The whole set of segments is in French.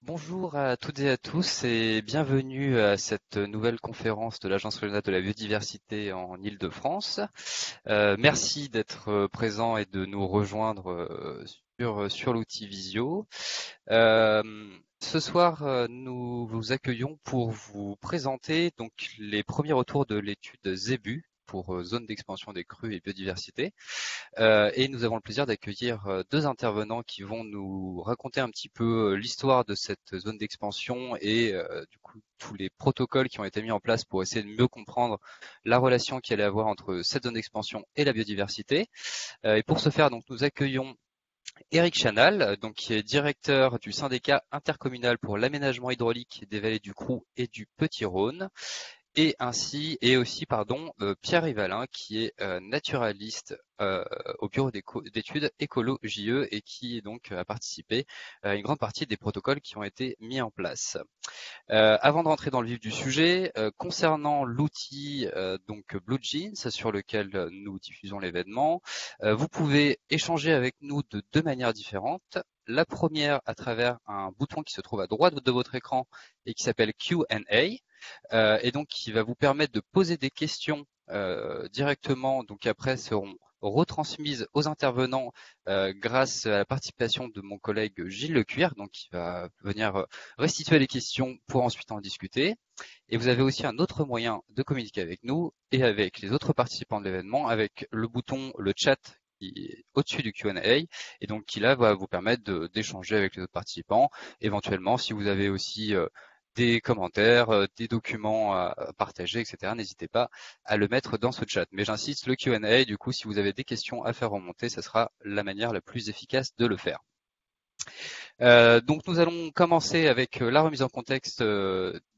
Bonjour à toutes et à tous et bienvenue à cette nouvelle conférence de l'Agence régionale de la biodiversité en Île-de-France. Merci d'être présent et de nous rejoindre sur l'outil Visio. Euh, Ce soir, nous vous accueillons pour vous présenter donc les premiers retours de l'étude ZEBU pour zone d'expansion des crues et biodiversité. Et nous avons le plaisir d'accueillir deux intervenants qui vont nous raconter un petit peu l'histoire de cette zone d'expansion et du coup tous les protocoles qui ont été mis en place pour essayer de mieux comprendre la relation qu'il allait avoir entre cette zone d'expansion et la biodiversité. Et pour ce faire, donc nous accueillons Éric Chanal, donc qui est directeur du syndicat intercommunal pour l'aménagement hydraulique des vallées du Crou et du Petit-Rhône et aussi Pierre Rivalin qui est naturaliste au bureau d'études écolo JE et qui donc a participé à une grande partie des protocoles qui ont été mis en place. Avant de rentrer dans le vif du sujet, concernant l'outil donc BlueJeans sur lequel nous diffusons l'événement, vous pouvez échanger avec nous de deux manières différentes. La première à travers un bouton qui se trouve à droite de votre écran et qui s'appelle Q&A et donc qui va vous permettre de poser des questions directement, donc après seront retransmises aux intervenants grâce à la participation de mon collègue Gilles Lecuir, donc qui va venir restituer les questions pour ensuite en discuter. Et vous avez aussi un autre moyen de communiquer avec nous et avec les autres participants de l'événement avec le bouton, le chat qui est au-dessus du Q&A et donc qui là va vous permettre d'échanger avec les autres participants. Éventuellement, si vous avez aussi des commentaires, des documents à partager, etc. N'hésitez pas à le mettre dans ce chat. Mais j'insiste, le Q&A, du coup, si vous avez des questions à faire remonter, ça sera la manière la plus efficace de le faire. Donc nous allons commencer avec la remise en contexte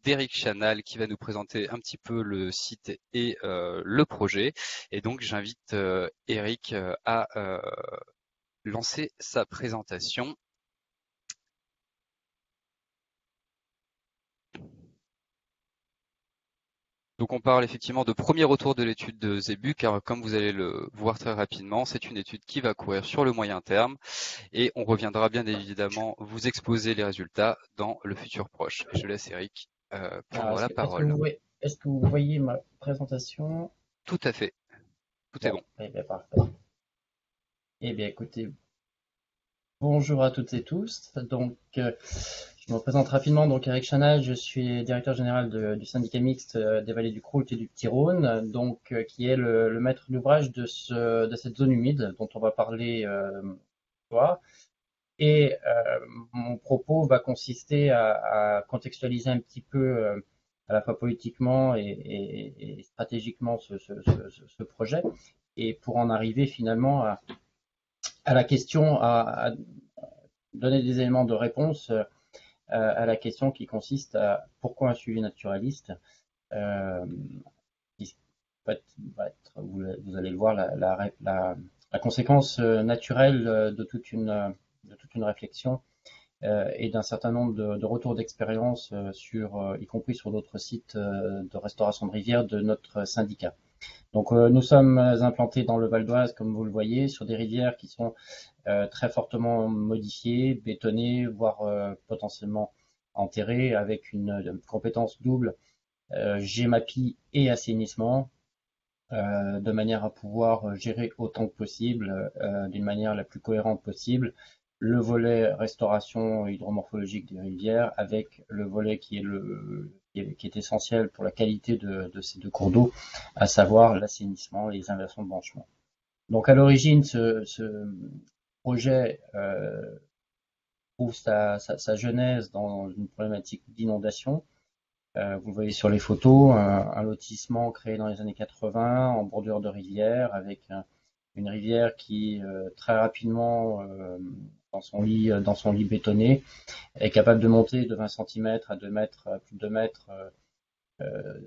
d'Éric Chanal qui va nous présenter un petit peu le site et le projet. Et donc j'invite Éric à lancer sa présentation. Donc on parle effectivement de premier retour de l'étude de Zébu, car comme vous allez le voir très rapidement, c'est une étude qui va courir sur le moyen terme et on reviendra bien évidemment vous exposer les résultats dans le futur proche. Je laisse Eric Alors, prendre la parole. est-ce que vous voyez ma présentation? Tout à fait, tout est Bon, bon. eh bien, parfait. Eh bien, écoutez, bonjour à toutes et tous. Je me présente rapidement. Donc, Eric Chanal, je suis directeur général du syndicat mixte des vallées du Croult et du Petit-Rhône, qui est le maître d'ouvrage de cette zone humide dont on va parler ce soir. Et mon propos va consister à contextualiser un petit peu, à la fois politiquement et stratégiquement, ce projet, et pour en arriver finalement à la question, à donner des éléments de réponse à la question qui consiste à pourquoi un suivi naturaliste, euh, qui vous allez le voir, la conséquence naturelle de toute une réflexion et d'un certain nombre de retours d'expérience y compris sur d'autres sites de restauration de rivières de notre syndicat. Donc nous sommes implantés dans le Val d'Oise, comme vous le voyez, sur des rivières qui sont très fortement modifiées, bétonnées, voire potentiellement enterrées, avec une compétence double GEMAPI et assainissement, de manière à pouvoir gérer autant que possible, d'une manière la plus cohérente possible, le volet restauration hydromorphologique des rivières avec le volet qui est essentiel pour la qualité de ces deux cours d'eau, à savoir l'assainissement et les inversions de branchement. Donc à l'origine, ce projet trouve sa genèse dans une problématique d'inondation. Vous le voyez sur les photos, un lotissement créé dans les années 80 en bordure de rivière, avec une rivière qui très rapidement, dans son lit bétonné, est capable de monter de 20 cm à 2 mètres, à plus de 2 mètres euh,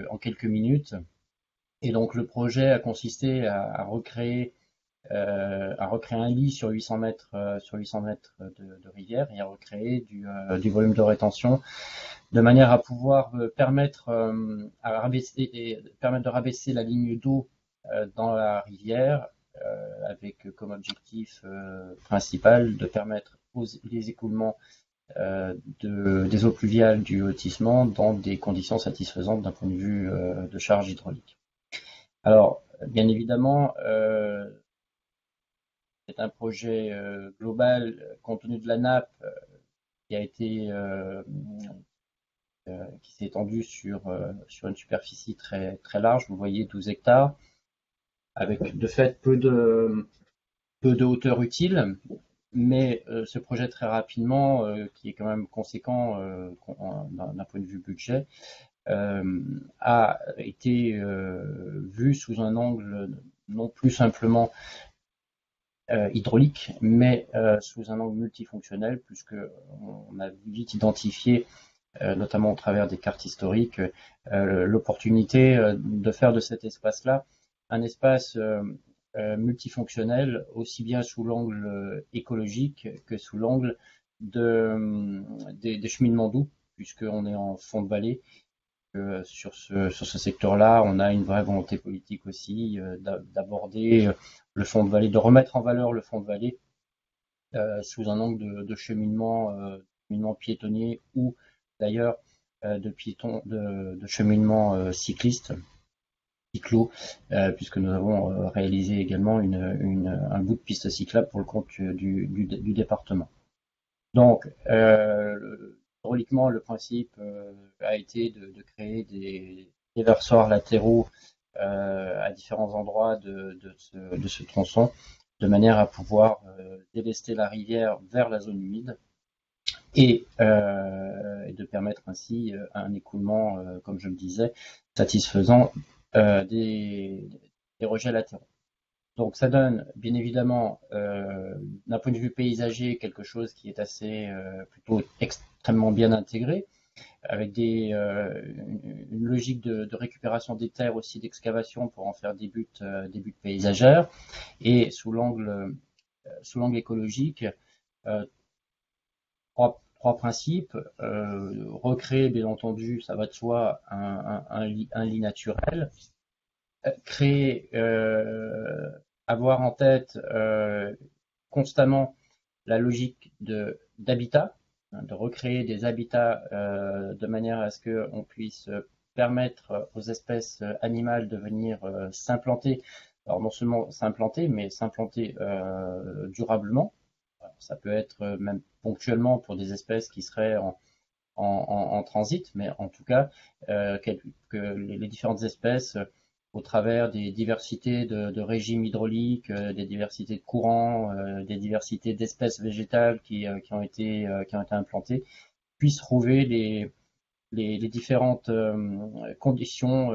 en quelques minutes. Et donc le projet a consisté à recréer un lit sur 800 mètres de rivière et à recréer du volume de rétention de manière à pouvoir permettre de rabaisser la ligne d'eau dans la rivière, avec comme objectif principal de permettre les écoulements des eaux pluviales du lotissement dans des conditions satisfaisantes d'un point de vue de charge hydraulique. Alors, bien évidemment, c'est un projet global compte tenu de la nappe qui a été qui s'est étendu sur une superficie très, très large. Vous voyez 12 hectares, avec de fait peu de hauteur utile, mais ce projet très rapidement, qui est quand même conséquent d'un point de vue budget, a été vu sous un angle non plus simplement hydraulique, mais sous un angle multifonctionnel, puisque on a vite identifié, notamment au travers des cartes historiques, l'opportunité de faire de cet espace-là un espace multifonctionnel, aussi bien sous l'angle écologique que sous l'angle des cheminements d'eau, puisqu'on est en fond de vallée. Sur ce secteur-là, on a une vraie volonté politique aussi d'aborder le fond de vallée, de remettre en valeur le fond de vallée sous un angle de cheminement, piétonnier ou d'ailleurs de cheminement cycliste, cyclo, puisque nous avons réalisé également un bout de piste cyclable pour le compte du département. Donc, hydrauliquement, le principe a été de créer des déversoirs latéraux à différents endroits de ce tronçon, de manière à pouvoir délester la rivière vers la zone humide et de permettre ainsi un écoulement, comme je le disais, satisfaisant des rejets latéraux. Donc ça donne bien évidemment d'un point de vue paysager quelque chose qui est assez plutôt extrêmement bien intégré, avec une logique de récupération des terres aussi, d'excavation pour en faire des buts paysagères, et sous l'angle écologique, trois principes. Recréer, bien entendu, ça va de soi, un lit naturel. Créer, avoir en tête constamment la logique d'habitat, de recréer des habitats de manière à ce qu'on puisse permettre aux espèces animales de venir s'implanter. Alors non seulement s'implanter, mais s'implanter durablement. Ça peut être même ponctuellement pour des espèces qui seraient en transit, mais en tout cas que les différentes espèces, au travers des diversités de régimes hydrauliques, des diversités de courants, des diversités d'espèces végétales qui ont été implantées, puissent trouver les différentes conditions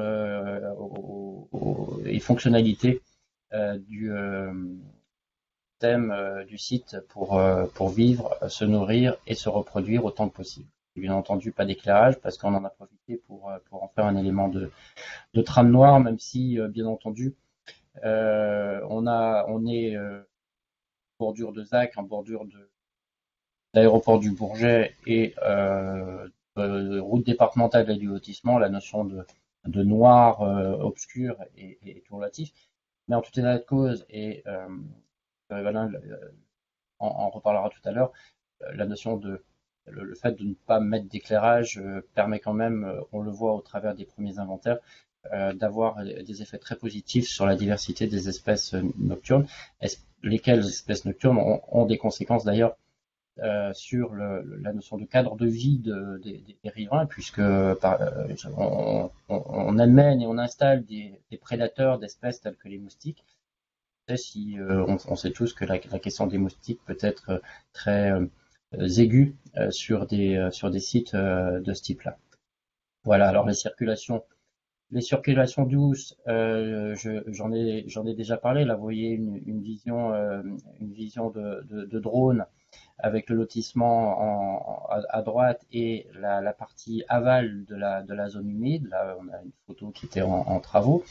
et fonctionnalités du thème du site pour vivre, se nourrir et se reproduire autant que possible. Et bien entendu, pas d'éclairage parce qu'on en a profité pour en faire un élément de trame noire, même si, bien entendu, on est en bordure de ZAC, en bordure d'aéroport du Bourget et route départementale du lotissement. La notion de noir obscur est tout relatif, mais en tout état de cause, et Valin en reparlera tout à l'heure, la notion le fait de ne pas mettre d'éclairage permet quand même, on le voit au travers des premiers inventaires, d'avoir des effets très positifs sur la diversité des espèces nocturnes, lesquelles espèces nocturnes ont des conséquences d'ailleurs sur la notion de cadre de vie des riverains, puisque on amène et on installe des prédateurs d'espèces telles que les moustiques. On sait tous que la question des moustiques peut être très aiguë sur des sites de ce type-là. Voilà, alors les circulations douces, j'en ai déjà parlé. Là, vous voyez une vision de drone avec le lotissement à droite et la partie aval de la zone humide. Là, on a une photo qui était en travaux.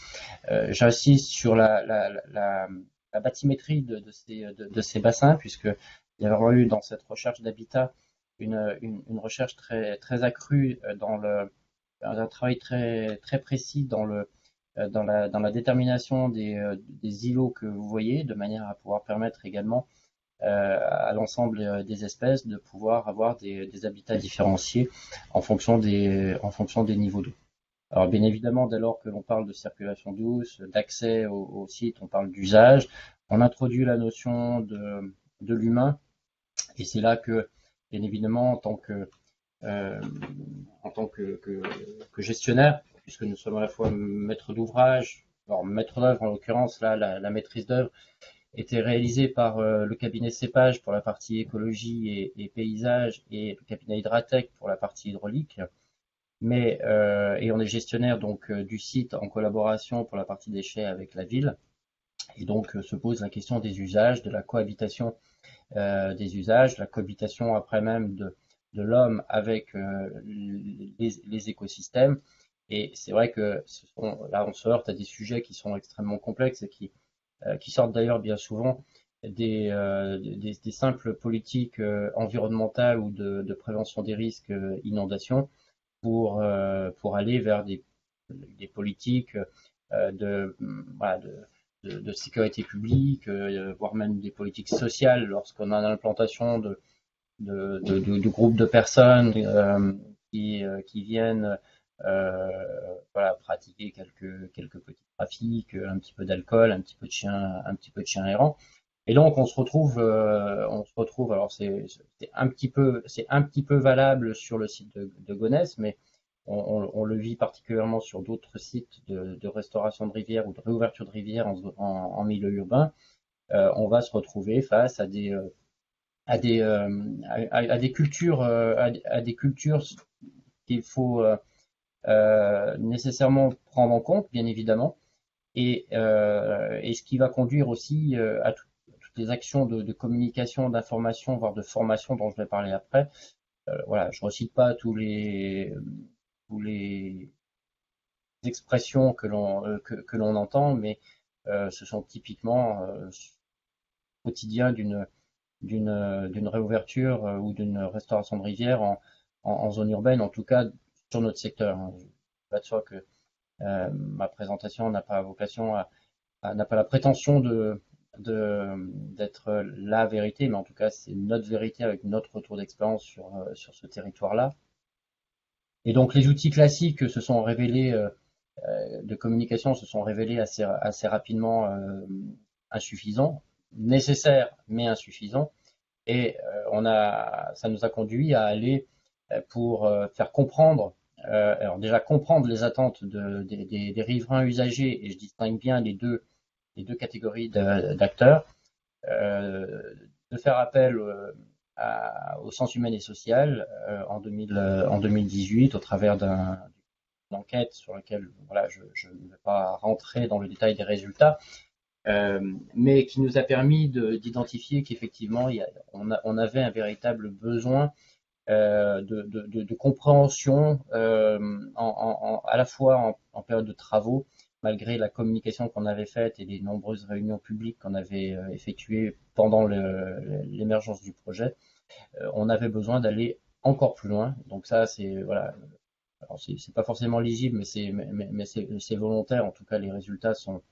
J'insiste sur la bathymétrie de ces bassins, puisque il y a vraiment eu dans cette recherche d'habitat une recherche très, très accrue un travail très, très précis dans la détermination des îlots que vous voyez, de manière à pouvoir permettre également à l'ensemble des espèces de pouvoir avoir des habitats différenciés en fonction des niveaux d'eau. Alors bien évidemment, dès lors que l'on parle de circulation douce, d'accès au site, on parle d'usage, on introduit la notion de l'humain, et c'est là que, bien évidemment, euh, en tant que gestionnaire, puisque nous sommes à la fois maître d'ouvrage, alors maître d'œuvre en l'occurrence, là, la maîtrise d'œuvre était réalisée par le cabinet Cépage pour la partie écologie et paysage, et le cabinet Hydratec pour la partie hydraulique. Mais et on est gestionnaire donc du site en collaboration pour la partie déchets avec la ville. Et donc se pose la question des usages, de la cohabitation des usages, la cohabitation après même de l'homme avec les écosystèmes. Et c'est vrai que là on se heurte à des sujets qui sont extrêmement complexes et qui sortent d'ailleurs bien souvent des simples politiques environnementales ou de prévention des risques inondations pour aller vers des politiques voilà, de sécurité publique, voire même des politiques sociales lorsqu'on a l'implantation de groupes de personnes qui viennent voilà, pratiquer quelques petits trafics, un petit peu d'alcool, un petit peu de chiens errants. Et donc on se retrouve. Alors c'est un petit peu valable sur le site de Gonesse, mais on le vit particulièrement sur d'autres sites de restauration de rivières ou de réouverture de rivières en milieu urbain. On va se retrouver face à des cultures, à des cultures qu'il faut nécessairement prendre en compte, bien évidemment, et ce qui va conduire aussi à toutes les actions de communication, d'information, voire de formation dont je vais parler après. Voilà, je recite pas tous les expressions que l'on entend, mais ce sont typiquement quotidien d'une réouverture ou d'une restauration de rivière en zone urbaine, en tout cas sur notre secteur. Je suis pas sûr que ma présentation n'a pas vocation n'a pas la prétention d'être la vérité, mais en tout cas c'est notre vérité avec notre retour d'expérience sur ce territoire-là. Et donc les outils classiques se sont révélés de communication se sont révélés assez rapidement insuffisants, nécessaires mais insuffisants. Et ça nous a conduit à aller pour faire comprendre, alors déjà comprendre les attentes des riverains usagers, et je distingue bien les deux catégories d'acteurs, de faire appel au sens humain et social en 2018 au travers d'une enquête sur laquelle voilà, je ne vais pas rentrer dans le détail des résultats, mais qui nous a permis d'identifier qu'effectivement on avait un véritable besoin de compréhension à la fois en période de travaux, malgré la communication qu'on avait faite et les nombreuses réunions publiques qu'on avait effectuées pendant l'émergence du projet. On avait besoin d'aller encore plus loin. Donc ça, c'est voilà. Alors c'est pas forcément lisible, mais c'est volontaire. En tout cas, les résultats sont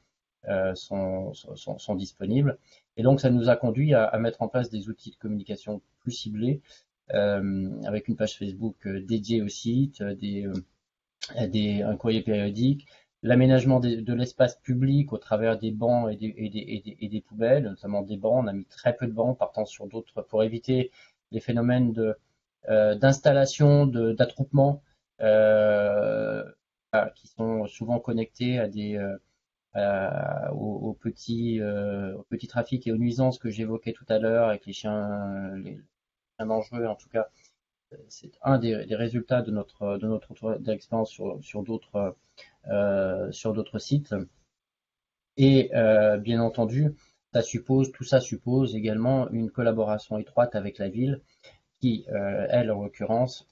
disponibles. Et donc, ça nous a conduit à mettre en place des outils de communication plus ciblés, avec une page Facebook dédiée au site, un courrier périodique, l'aménagement de l'espace public au travers des bancs et des poubelles, notamment des bancs. On a mis très peu de bancs partant sur d'autres pour éviter les phénomènes d'installation, d'attroupement qui sont souvent connectés aux petits trafics et aux nuisances que j'évoquais tout à l'heure avec les chiens dangereux. En tout cas, c'est un des résultats de notre retour d'expérience sur d'autres sites. Et bien entendu, tout ça suppose également une collaboration étroite avec la ville qui, elle, en l'occurrence,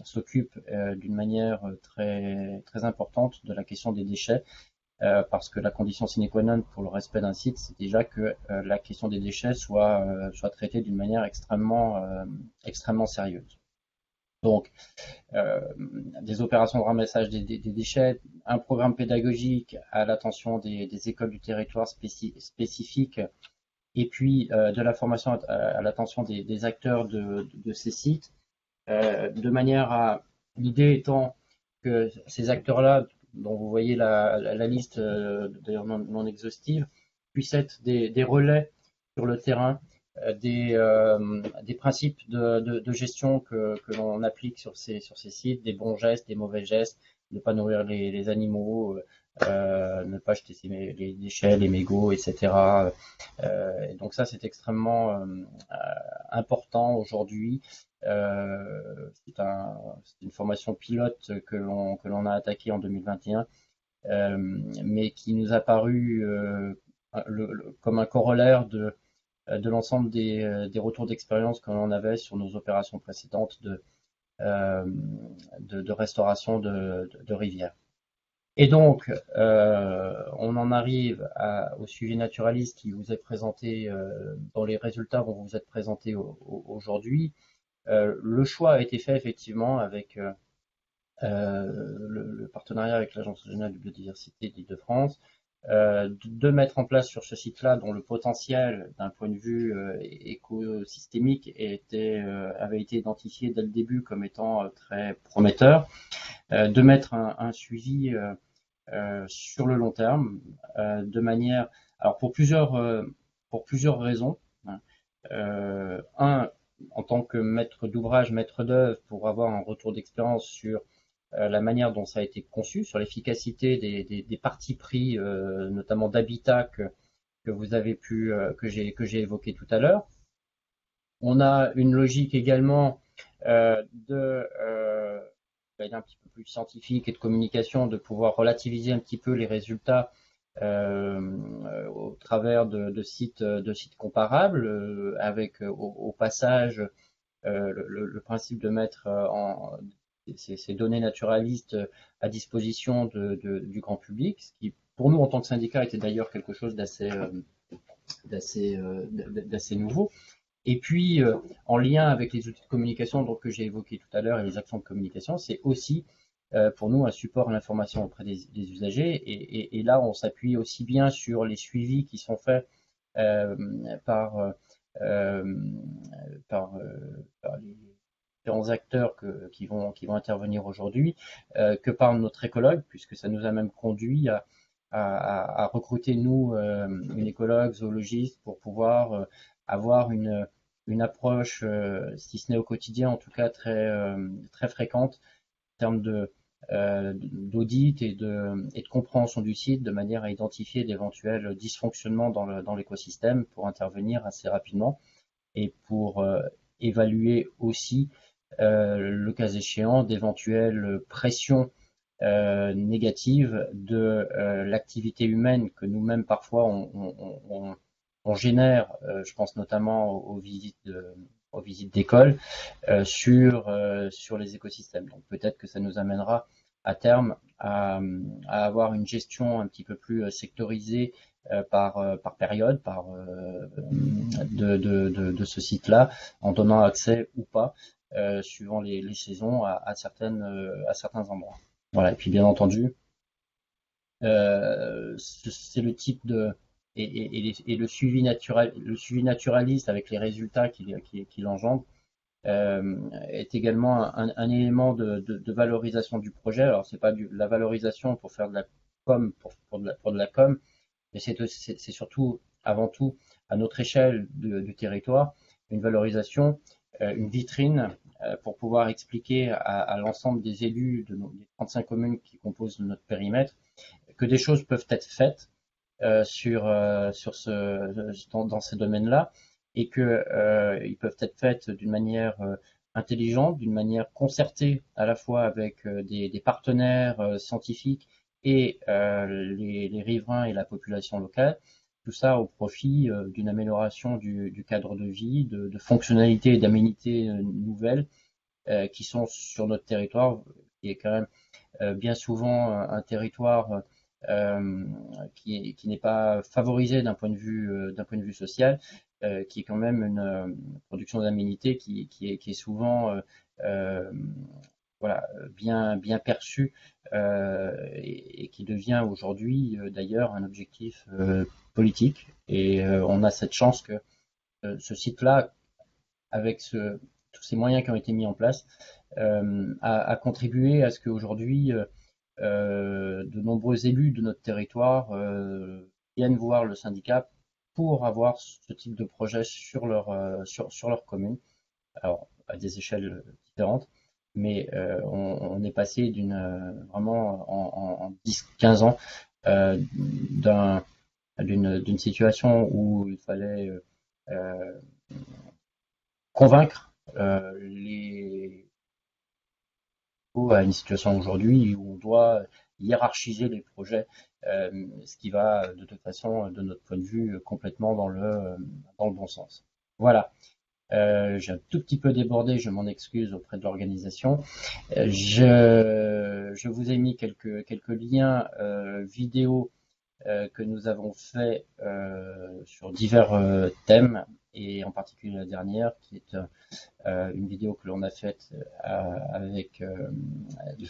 s'occupe d'une manière très importante de la question des déchets, parce que la condition sine qua non pour le respect d'un site, c'est déjà que la question des déchets soit traitée d'une manière extrêmement sérieuse. Donc, des opérations de ramassage des déchets, un programme pédagogique à l'attention des écoles du territoire spécifiques et puis de la formation à l'attention des acteurs de ces sites, de manière à, l'idée étant que ces acteurs-là, dont vous voyez la liste, d'ailleurs non exhaustive, puissent être des relais sur le terrain, des principes de gestion que l'on applique sur ces sites, des bons gestes, des mauvais gestes, ne pas nourrir les animaux, ne pas jeter les déchets, les mégots, etc. Et donc ça, c'est extrêmement important aujourd'hui. C'est une formation pilote que l'on a attaquée en 2021, mais qui nous a paru comme un corollaire de l'ensemble des retours d'expérience que l'on avait sur nos opérations précédentes euh, de restauration de rivières. Et donc, on en arrive au suivi naturaliste qui vous est présenté, dont les résultats vont vous être présentés aujourd'hui. Le choix a été fait effectivement avec le partenariat avec l'Agence régionale de biodiversité d'Île-de-France, de mettre en place sur ce site-là, dont le potentiel d'un point de vue écosystémique avait été identifié dès le début comme étant très prometteur, de mettre un suivi sur le long terme, de manière, alors pour plusieurs raisons. Un, en tant que maître d'ouvrage, maître d'œuvre, pour avoir un retour d'expérience sur la manière dont ça a été conçu, sur l'efficacité des partis pris, notamment d'habitat que vous avez que j'ai évoqué tout à l'heure. On a une logique également un petit peu plus scientifique et de communication, de pouvoir relativiser un petit peu les résultats au travers de sites comparables, avec au passage le principe de mettre ces données naturalistes à disposition du grand public, ce qui pour nous en tant que syndicat était d'ailleurs quelque chose d'assez nouveau. Et puis, en lien avec les outils de communication donc, que j'ai évoqués tout à l'heure et les actions de communication, c'est aussi pour nous un support à l'information auprès des usagers. Et là, on s'appuie aussi bien sur les suivis qui sont faits euh, par, euh, par les différents acteurs qui vont intervenir aujourd'hui, que par notre écologue, puisque ça nous a même conduit à recruter, nous, une écologue zoologiste pour pouvoir avoir une approche, si ce n'est au quotidien, en tout cas très fréquente en termes d'audit et de compréhension du site, de manière à identifier d'éventuels dysfonctionnements dans l'écosystème pour intervenir assez rapidement et pour évaluer aussi, le cas échéant, d'éventuelles pressions négatives de l'activité humaine que nous-mêmes parfois on génère, je pense notamment aux visites d'école, sur les écosystèmes. Donc peut-être que ça nous amènera à terme à avoir une gestion un petit peu plus sectorisée par période, de ce site-là, en donnant accès ou pas, suivant les saisons, à certains endroits. Voilà. Et puis bien entendu, c'est le type et le suivi naturaliste avec les résultats qu'il engendre est également un élément de valorisation du projet. Alors c'est pas la valorisation pour faire de la com pour de la com, mais c'est surtout avant tout à notre échelle du territoire une valorisation, une vitrine pour pouvoir expliquer à l'ensemble des élus des 35 communes qui composent notre périmètre que des choses peuvent être faites dans ces domaines-là, et que ils peuvent être faites d'une manière intelligente, d'une manière concertée à la fois avec des partenaires scientifiques et les riverains et la population locale. Tout ça au profit d'une amélioration du cadre de vie, de fonctionnalités et d'aménités nouvelles qui sont sur notre territoire, qui est quand même bien souvent un territoire qui n'est pas favorisé d'un point de vue social, qui est quand même une production d'aménités qui est souvent bien perçu et qui devient aujourd'hui d'ailleurs un objectif politique. Et on a cette chance que ce site-là, avec tous ces moyens qui ont été mis en place, a contribué à ce qu'aujourd'hui de nombreux élus de notre territoire viennent voir le syndicat pour avoir ce type de projet sur leur commune. Alors, à des échelles différentes, mais on est passé vraiment en 10-15 ans d'une situation où il fallait convaincre les à une situation aujourd'hui où on doit hiérarchiser les projets, ce qui va de toute façon, de notre point de vue, complètement dans le bon sens. Voilà. J'ai un tout petit peu débordé, je m'en excuse auprès de l'organisation. Je vous ai mis quelques liens vidéo que nous avons fait sur divers thèmes, et en particulier la dernière, qui est une vidéo que l'on a faite avec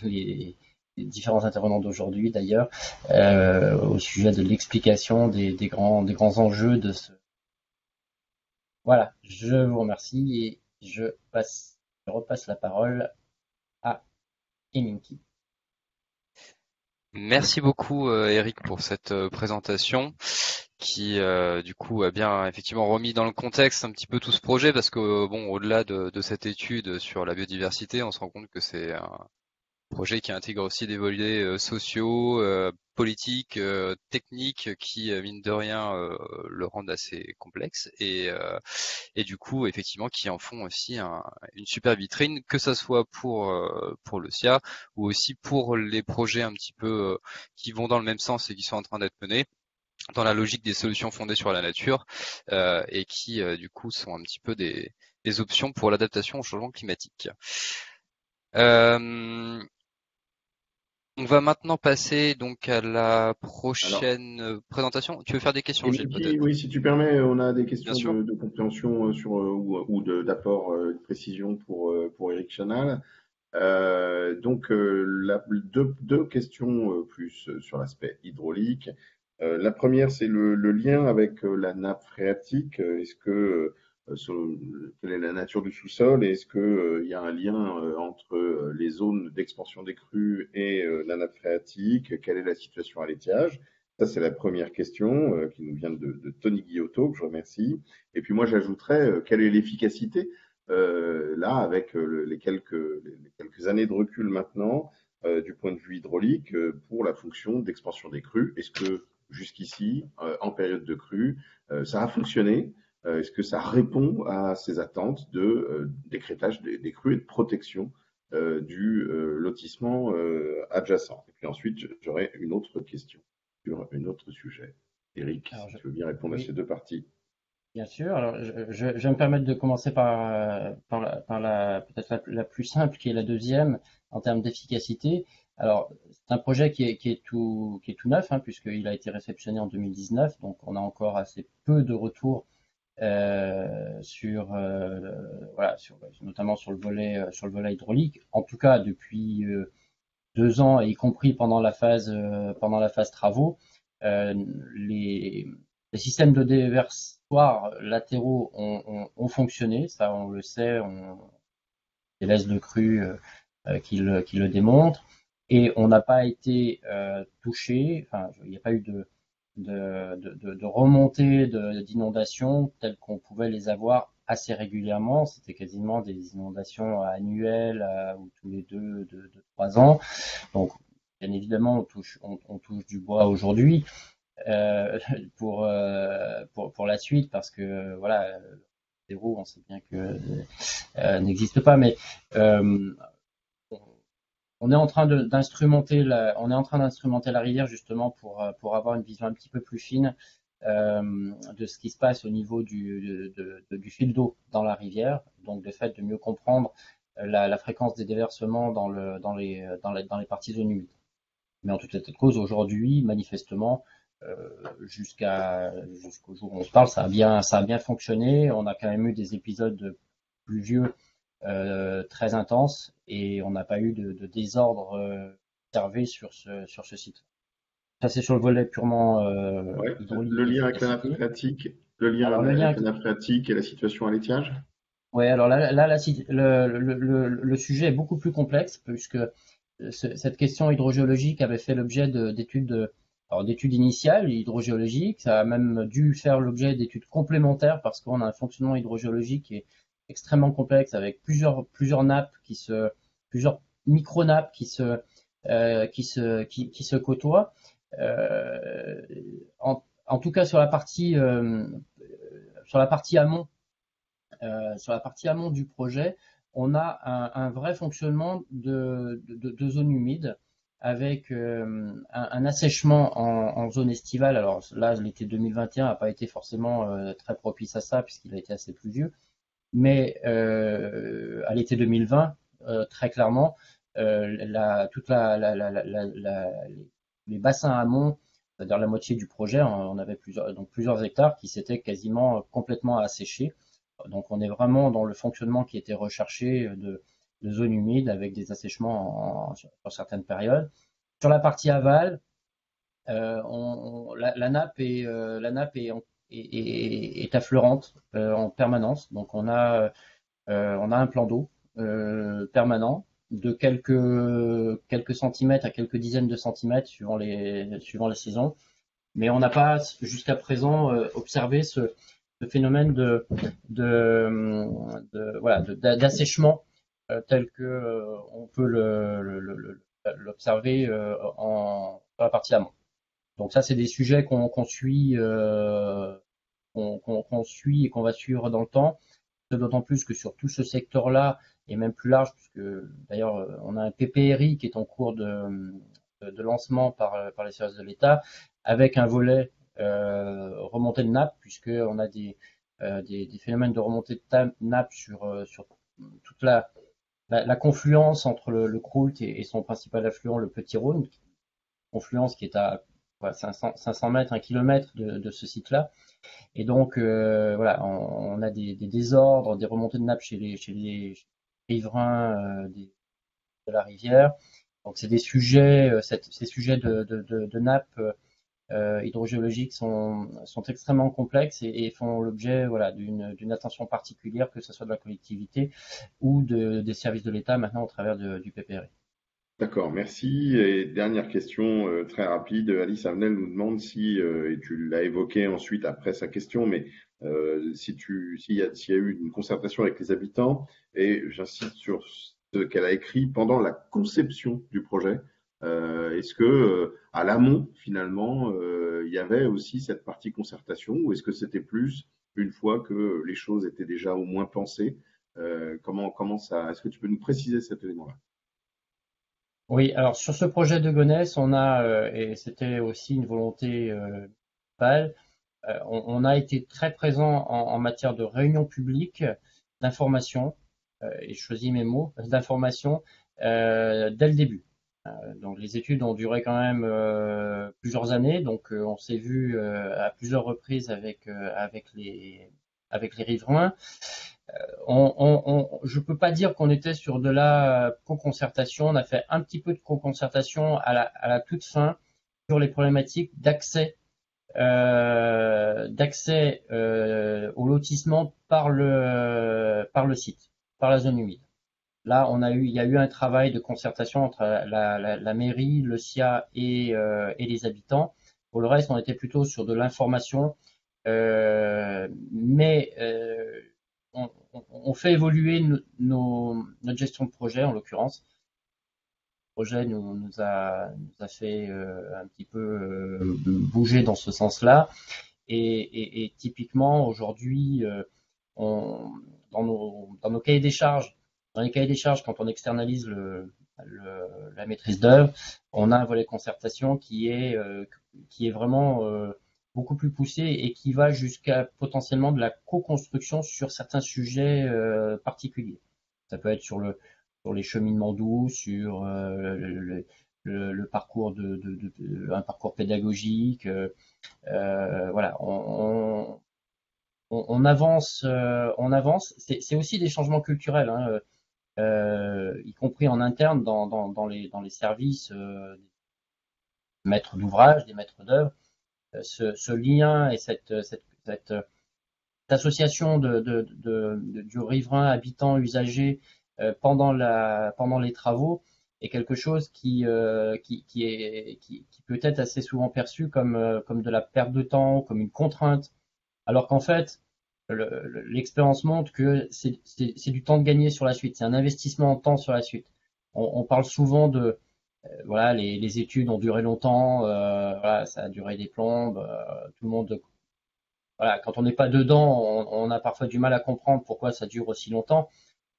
les différents intervenants d'aujourd'hui d'ailleurs, au sujet de l'explication des grands enjeux de ce. Voilà, je vous remercie et je repasse la parole à Eminki. Merci beaucoup Eric pour cette présentation qui du coup a bien effectivement remis dans le contexte un petit peu tout ce projet, parce que bon, au-delà de cette étude sur la biodiversité, on se rend compte que c'est un projet qui intègre aussi des volets sociaux, politiques, techniques, qui mine de rien le rendent assez complexe, et du coup effectivement qui en font aussi une super vitrine, que ça soit pour le SIA, ou aussi pour les projets un petit peu qui vont dans le même sens et qui sont en train d'être menés dans la logique des solutions fondées sur la nature, et qui du coup sont un petit peu des options pour l'adaptation au changement climatique. On va maintenant passer donc à la Alors, prochaine présentation. Tu veux faire des questions, et Gilles, Mickey, peut-être? oui, si tu permets, on a des Bien questions sûr. de compréhension ou d'apport de précision pour Eric Chanal. Deux questions plus sur l'aspect hydraulique. La première, c'est le lien avec la nappe phréatique. Est-ce que quelle est la nature du sous-sol? Est-ce que il y a un lien entre les zones d'expansion des crues et la nappe phréatique? Quelle est la situation à l'étiage? Ça, c'est la première question qui nous vient de Tony Guillotot, que je remercie. Et puis moi, j'ajouterais quelle est l'efficacité là, avec les quelques années de recul maintenant, du point de vue hydraulique, pour la fonction d'expansion des crues. Est-ce que jusqu'ici, en période de crue, ça a fonctionné? Est-ce que ça répond à ces attentes de d'écrêtage des crues et de protection du lotissement adjacent? Et puis ensuite, j'aurais une autre question sur un autre sujet. Eric, Alors, si tu veux bien répondre à oui, ces deux parties. bien sûr. Alors, je vais me permettre de commencer par peut-être la plus simple, qui est la deuxième, en termes d'efficacité. Alors, c'est un projet qui est tout neuf, hein, puisqu'il a été réceptionné en 2019, donc on a encore assez peu de retours voilà, notamment sur le volet hydraulique. En tout cas, depuis 2 ans, et y compris pendant la phase travaux, euh, les, les systèmes de déversoirs latéraux ont fonctionné, ça on le sait, les laisses de crue qui le démontrent, et on n'a pas été touché, enfin il n'y a pas eu de remontée d'inondations telles qu'on pouvait les avoir assez régulièrement. C'était quasiment des inondations annuelles ou tous les 3 ans. Donc, bien évidemment, on touche du bois aujourd'hui euh, pour la suite, parce que voilà, zéro, on sait bien que n'existe pas, mais euh, on est en train on est en train d'instrumenter la rivière justement pour avoir une vision un petit peu plus fine de ce qui se passe au niveau du fil d'eau dans la rivière, donc de fait de mieux comprendre la fréquence des déversements dans les parties zones humides. Mais en tout état de cause, aujourd'hui, manifestement, jusqu'au jour où on se parle, ça a bien fonctionné. On a quand même eu des épisodes pluvieux très intense et on n'a pas eu de désordre observé sur ce site. Ça, c'est sur le volet purement Ouais. hydraulique Le et lien avec la nappe efficacité. phréatique, le lien Alors le lien avec avec la nappe phréatique et la situation à l'étiage? ouais, alors là le sujet est beaucoup plus complexe puisque cette question hydrogéologique avait fait l'objet alors d'études initiales hydrogéologiques. Ça a même dû faire l'objet d'études complémentaires parce qu'on a un fonctionnement hydrogéologique qui est extrêmement complexe avec plusieurs nappes plusieurs micro-nappes qui se côtoient. Euh, en tout cas sur la partie amont du projet, on a un vrai fonctionnement de zone humide avec un assèchement en zone estivale. Alors là, l'été 2021 n'a pas été forcément très propice à ça puisqu'il a été assez pluvieux, mais à l'été 2020, très clairement, toute les bassins amont, c'est-à-dire la moitié du projet, on avait plusieurs hectares qui s'étaient quasiment complètement asséchés. Donc on est vraiment dans le fonctionnement qui était recherché de zones humides avec des assèchements sur certaines périodes. Sur la partie aval, la nappe est affleurante en permanence. Donc on a un plan d'eau permanent de quelques centimètres à quelques dizaines de centimètres suivant les saisons. Mais on n'a pas jusqu'à présent observé ce phénomène voilà, d'assèchement tel que on peut l'observer dans la partie amont. Donc ça, c'est des sujets qu'on suit, qu'on suit et qu'on va suivre dans le temps. D'autant plus que sur tout ce secteur-là, et même plus large, puisque d'ailleurs on a un PPRI qui est en cours de lancement par les services de l'État, avec un volet remontée de nappe, puisqu'on a des phénomènes de remontée de nappe sur toute la confluence entre le Croult et son principal affluent, le Petit Rhône, confluence qui est à 500 mètres, 1 kilomètre de ce site-là. Et donc, voilà, on a des désordres, des remontées de nappe chez les riverains de la rivière. Donc, c'est des sujets, ces sujets de nappe hydrogéologiques sont extrêmement complexes et font l'objet voilà, d'une attention particulière, que ce soit de la collectivité ou des services de l'État maintenant au travers du PPRI. D'accord, merci. Et dernière question très rapide. Alice Havenel nous demande si, et tu l'as évoqué ensuite après sa question, mais s'il y a eu une concertation avec les habitants, et j'insiste sur ce qu'elle a écrit pendant la conception du projet. Est-ce que à l'amont, finalement, il y avait aussi cette partie concertation, ou est-ce que c'était plus une fois que les choses étaient déjà au moins pensées? Comment ça, est-ce que tu peux nous préciser cet élément-là? Oui, alors sur ce projet de Gonesse, et c'était aussi une volonté municipale, on a été très présent en matière de réunion publique, d'information, et je choisis mes mots, d'information, dès le début. Donc les études ont duré quand même plusieurs années, donc on s'est vu à plusieurs reprises avec les riverains. Je peux pas dire qu'on était sur de la co-concertation. On a fait un petit peu de co-concertation à la toute fin sur les problématiques d'accès au lotissement par le site, par la zone humide. Là, il y a eu un travail de concertation entre la mairie, le SIA et les habitants. Pour le reste, on était plutôt sur de l'information, mais on fait évoluer notre gestion de projet, en l'occurrence. Le projet nous a fait un petit peu bouger dans ce sens-là. Et typiquement, aujourd'hui, on, dans nos cahiers des charges, dans les cahiers des charges, quand on externalise la maîtrise d'œuvre, on a un volet concertation qui est vraiment beaucoup plus poussé et qui va jusqu'à potentiellement de la co-construction sur certains sujets particuliers. Ça peut être sur les cheminements doux, sur le parcours un parcours pédagogique. Voilà, on avance, on avance. C'est aussi des changements culturels, hein, y compris en interne dans les services, maîtres d'ouvrage, des maîtres d'œuvre. Ce lien et cette association du riverain, habitant, usager pendant les travaux est quelque chose qui peut être assez souvent perçu comme de la perte de temps, comme une contrainte, alors qu'en fait, l'expérience montre que c'est du temps de gagner sur la suite, c'est un investissement en temps sur la suite. On parle souvent de voilà, les études ont duré longtemps, voilà, ça a duré des plombes, tout le monde, voilà, quand on n'est pas dedans, on a parfois du mal à comprendre pourquoi ça dure aussi longtemps.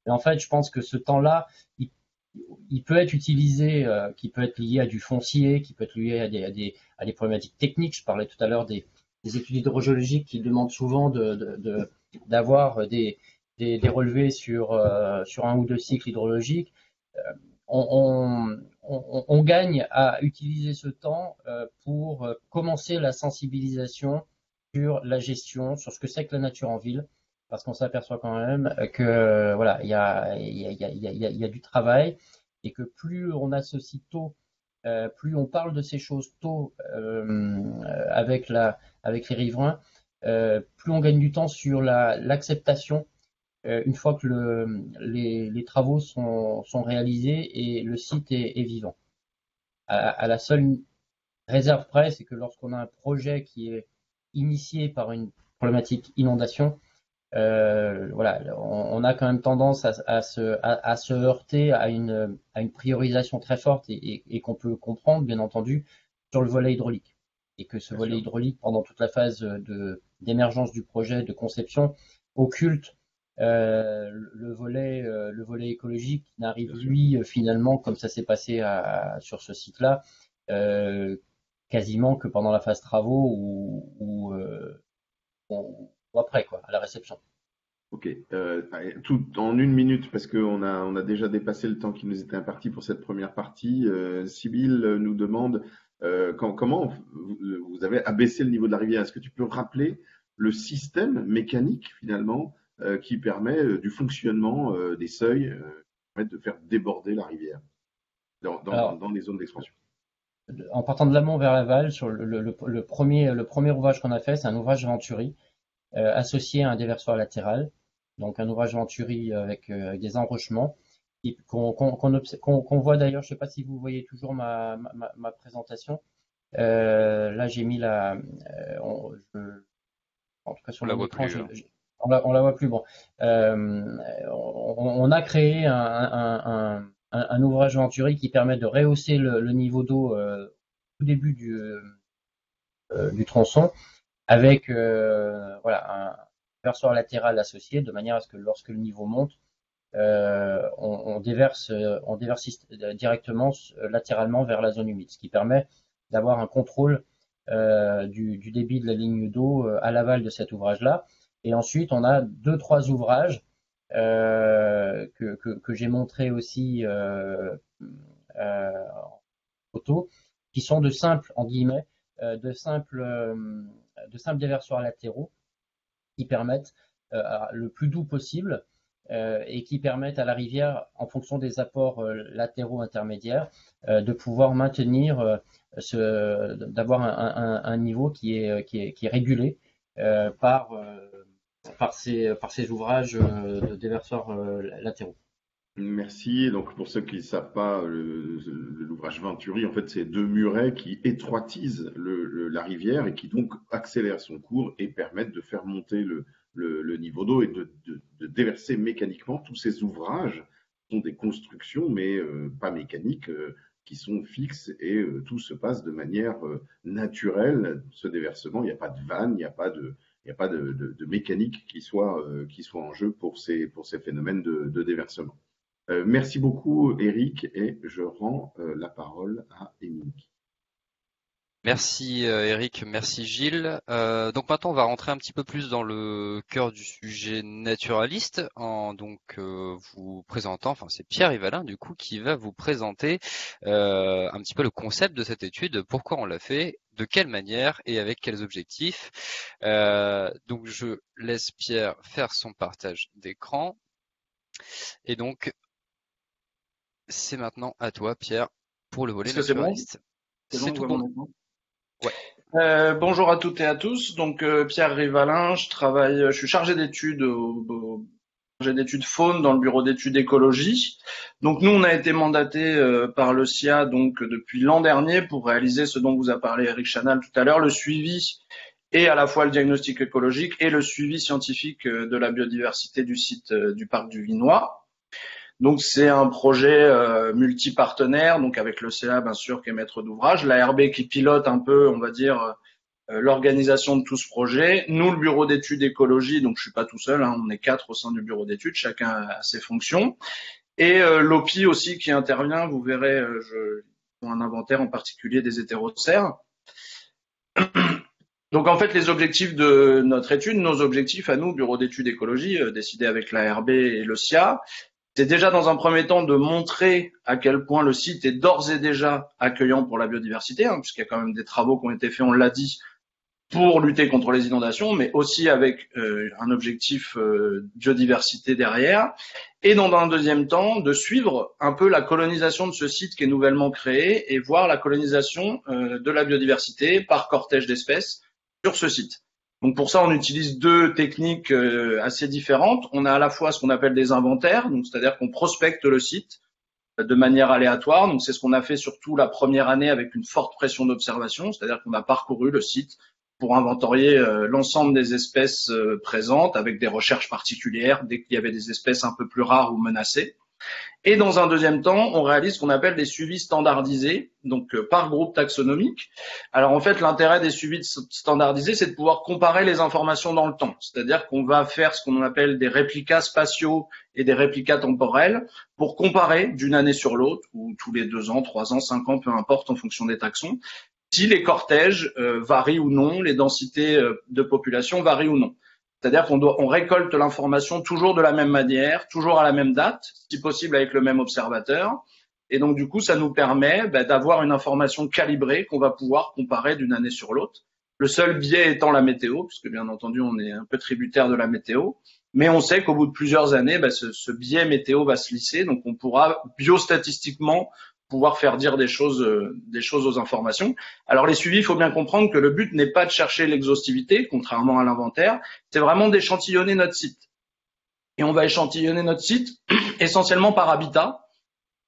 Mais en fait, je pense que ce temps-là, il peut être utilisé, qui peut être lié à du foncier, qui peut être lié à des problématiques techniques. Je parlais tout à l'heure des études hydrogéologiques qui demandent souvent d'avoir des relevés sur un ou deux cycles hydrologiques. On gagne à utiliser ce temps pour commencer la sensibilisation sur la gestion, sur ce que c'est que la nature en ville, parce qu'on s'aperçoit quand même que voilà, il y a du travail et que plus on associe tôt, plus on parle de ces choses tôt avec les riverains, plus on gagne du temps sur l'acceptation une fois que les travaux sont réalisés et le site est vivant. À la seule réserve près, c'est que lorsqu'on a un projet qui est initié par une problématique inondation, voilà, on a quand même tendance à se heurter à une priorisation très forte et qu'on peut comprendre, bien entendu, sur le volet hydraulique. Et que ce Bien volet sûr. hydraulique, pendant toute la phase d'émergence du projet, de conception, occulte le volet écologique qui n'arrive Bien sûr. lui finalement, comme ça s'est passé sur ce site-là, quasiment que pendant la phase travaux ou après quoi, à la réception. Ok, tout en une minute parce on a déjà dépassé le temps qui nous était imparti pour cette première partie. Sybille nous demande comment vous avez abaissé le niveau de la rivière. Est-ce que tu peux rappeler le système mécanique finalement qui permet du fonctionnement des seuils, qui permettent de faire déborder la rivière Alors, dans les zones d'expansion? en partant de l'amont vers l'aval, sur le premier ouvrage qu'on a fait, c'est un ouvrage Venturi associé à un déversoir latéral. Donc un ouvrage Venturi avec des enrochements qu'on voit d'ailleurs. Je ne sais pas si vous voyez toujours ma présentation. Là, j'ai mis en tout cas On sur la mon voit écran, plus. on la voit plus. Bon, on a créé un ouvrage Venturi qui permet de rehausser le niveau d'eau au début du tronçon avec voilà un verseur latéral associé de manière à ce que lorsque le niveau monte, on déverse directement latéralement vers la zone humide, ce qui permet d'avoir un contrôle du débit de la ligne d'eau à l'aval de cet ouvrage-là. Et ensuite, on a deux, trois ouvrages que j'ai montré aussi en photo, qui sont de simples, en guillemets, de simples déversoirs latéraux qui permettent le plus doux possible et qui permettent à la rivière, en fonction des apports latéraux intermédiaires, de pouvoir maintenir, d'avoir un niveau qui est régulé par ces ouvrages de déversoirs latéraux. Merci. Et donc, pour ceux qui ne savent pas, l'ouvrage Venturi, en fait, c'est deux murets qui étroitisent la rivière et qui donc accélèrent son cours et permettent de faire monter le niveau d'eau et de déverser mécaniquement. Tous ces ouvrages sont des constructions, mais pas mécaniques, qui sont fixes et tout se passe de manière naturelle. Ce déversement, il n'y a pas de vanne, il n'y a pas de mécanique qui soit en jeu pour ces phénomènes de déversement. Merci beaucoup, Eric, et je rends la parole à Émilie. Merci Eric, merci Gilles. Donc maintenant on va rentrer un petit peu plus dans le cœur du sujet naturaliste en vous présentant, enfin c'est Pierre Yvalin du coup qui va vous présenter un petit peu le concept de cette étude, pourquoi on l'a fait, de quelle manière et avec quels objectifs. Donc je laisse Pierre faire son partage d'écran. Et donc, c'est maintenant à toi, Pierre, pour le volet Est-ce que c'est bon? naturaliste. C'est tout bon. Ouais. Bonjour à toutes et à tous. Donc Pierre Rivalin, je suis chargé d'études chargé d'études faune dans le bureau d'études écologie. Donc nous, on a été mandaté par le SIA donc depuis l'an dernier pour réaliser ce dont vous a parlé Eric Chanal tout à l'heure, le suivi et à la fois le diagnostic écologique et le suivi scientifique de la biodiversité du site du parc du Vinois. Donc c'est un projet multi-partenaire, donc avec le CA bien sûr qui est maître d'ouvrage, l'ARB qui pilote un peu, on va dire, l'organisation de tout ce projet. Nous, le bureau d'études écologie, donc je suis pas tout seul, hein, on est 4 au sein du bureau d'études, chacun a ses fonctions. Et l'OPI aussi qui intervient, vous verrez, un inventaire en particulier des hétérocères. Donc en fait, les objectifs de notre étude, nos objectifs à nous, bureau d'études écologie, décidés avec l'ARB et le SIA, c'est déjà dans un premier temps de montrer à quel point le site est d'ores et déjà accueillant pour la biodiversité, hein, puisqu'il y a quand même des travaux qui ont été faits, on l'a dit, pour lutter contre les inondations, mais aussi avec un objectif biodiversité derrière. Et dans un deuxième temps, de suivre un peu la colonisation de ce site qui est nouvellement créé et voir la colonisation de la biodiversité par cortège d'espèces sur ce site. Donc pour ça, on utilise deux techniques assez différentes. On a à la fois ce qu'on appelle des inventaires, donc c'est-à-dire qu'on prospecte le site de manière aléatoire. Donc c'est ce qu'on a fait surtout la première année avec une forte pression d'observation, c'est-à-dire qu'on a parcouru le site pour inventorier l'ensemble des espèces présentes avec des recherches particulières dès qu'il y avait des espèces un peu plus rares ou menacées. Et dans un deuxième temps, on réalise ce qu'on appelle des suivis standardisés, donc par groupe taxonomique. Alors en fait, l'intérêt des suivis standardisés, c'est de pouvoir comparer les informations dans le temps. C'est-à-dire qu'on va faire ce qu'on appelle des réplicas spatiaux et des réplicas temporels pour comparer d'une année sur l'autre, ou tous les 2 ans, 3 ans, 5 ans, peu importe en fonction des taxons, si les cortèges varient ou non, les densités de population varient ou non. C'est-à-dire qu'on récolte l'information toujours de la même manière, toujours à la même date, si possible avec le même observateur. Et donc, du coup, ça nous permet d'avoir une information calibrée qu'on va pouvoir comparer d'une année sur l'autre. Le seul biais étant la météo, puisque bien entendu, on est un peu tributaire de la météo. Mais on sait qu'au bout de plusieurs années, ce biais météo va se lisser. Donc, on pourra biostatistiquement pouvoir faire dire des choses aux informations. Alors les suivis, il faut bien comprendre que le but n'est pas de chercher l'exhaustivité, contrairement à l'inventaire, c'est vraiment d'échantillonner notre site. Et on va échantillonner notre site essentiellement par habitat,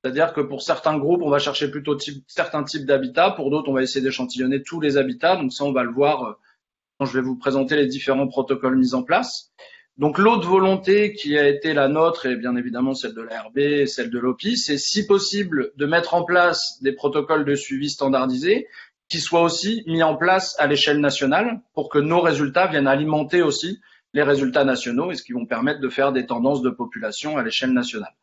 c'est-à-dire que pour certains groupes, on va chercher plutôt certains types d'habitats, pour d'autres, on va essayer d'échantillonner tous les habitats, donc ça, on va le voir quand je vais vous présenter les différents protocoles mis en place. Donc l'autre volonté qui a été la nôtre, et bien évidemment celle de l'ARB et celle de l'OPI, c'est si possible de mettre en place des protocoles de suivi standardisés qui soient aussi mis en place à l'échelle nationale pour que nos résultats viennent alimenter aussi les résultats nationaux et ce qui vont permettre de faire des tendances de population à l'échelle nationale.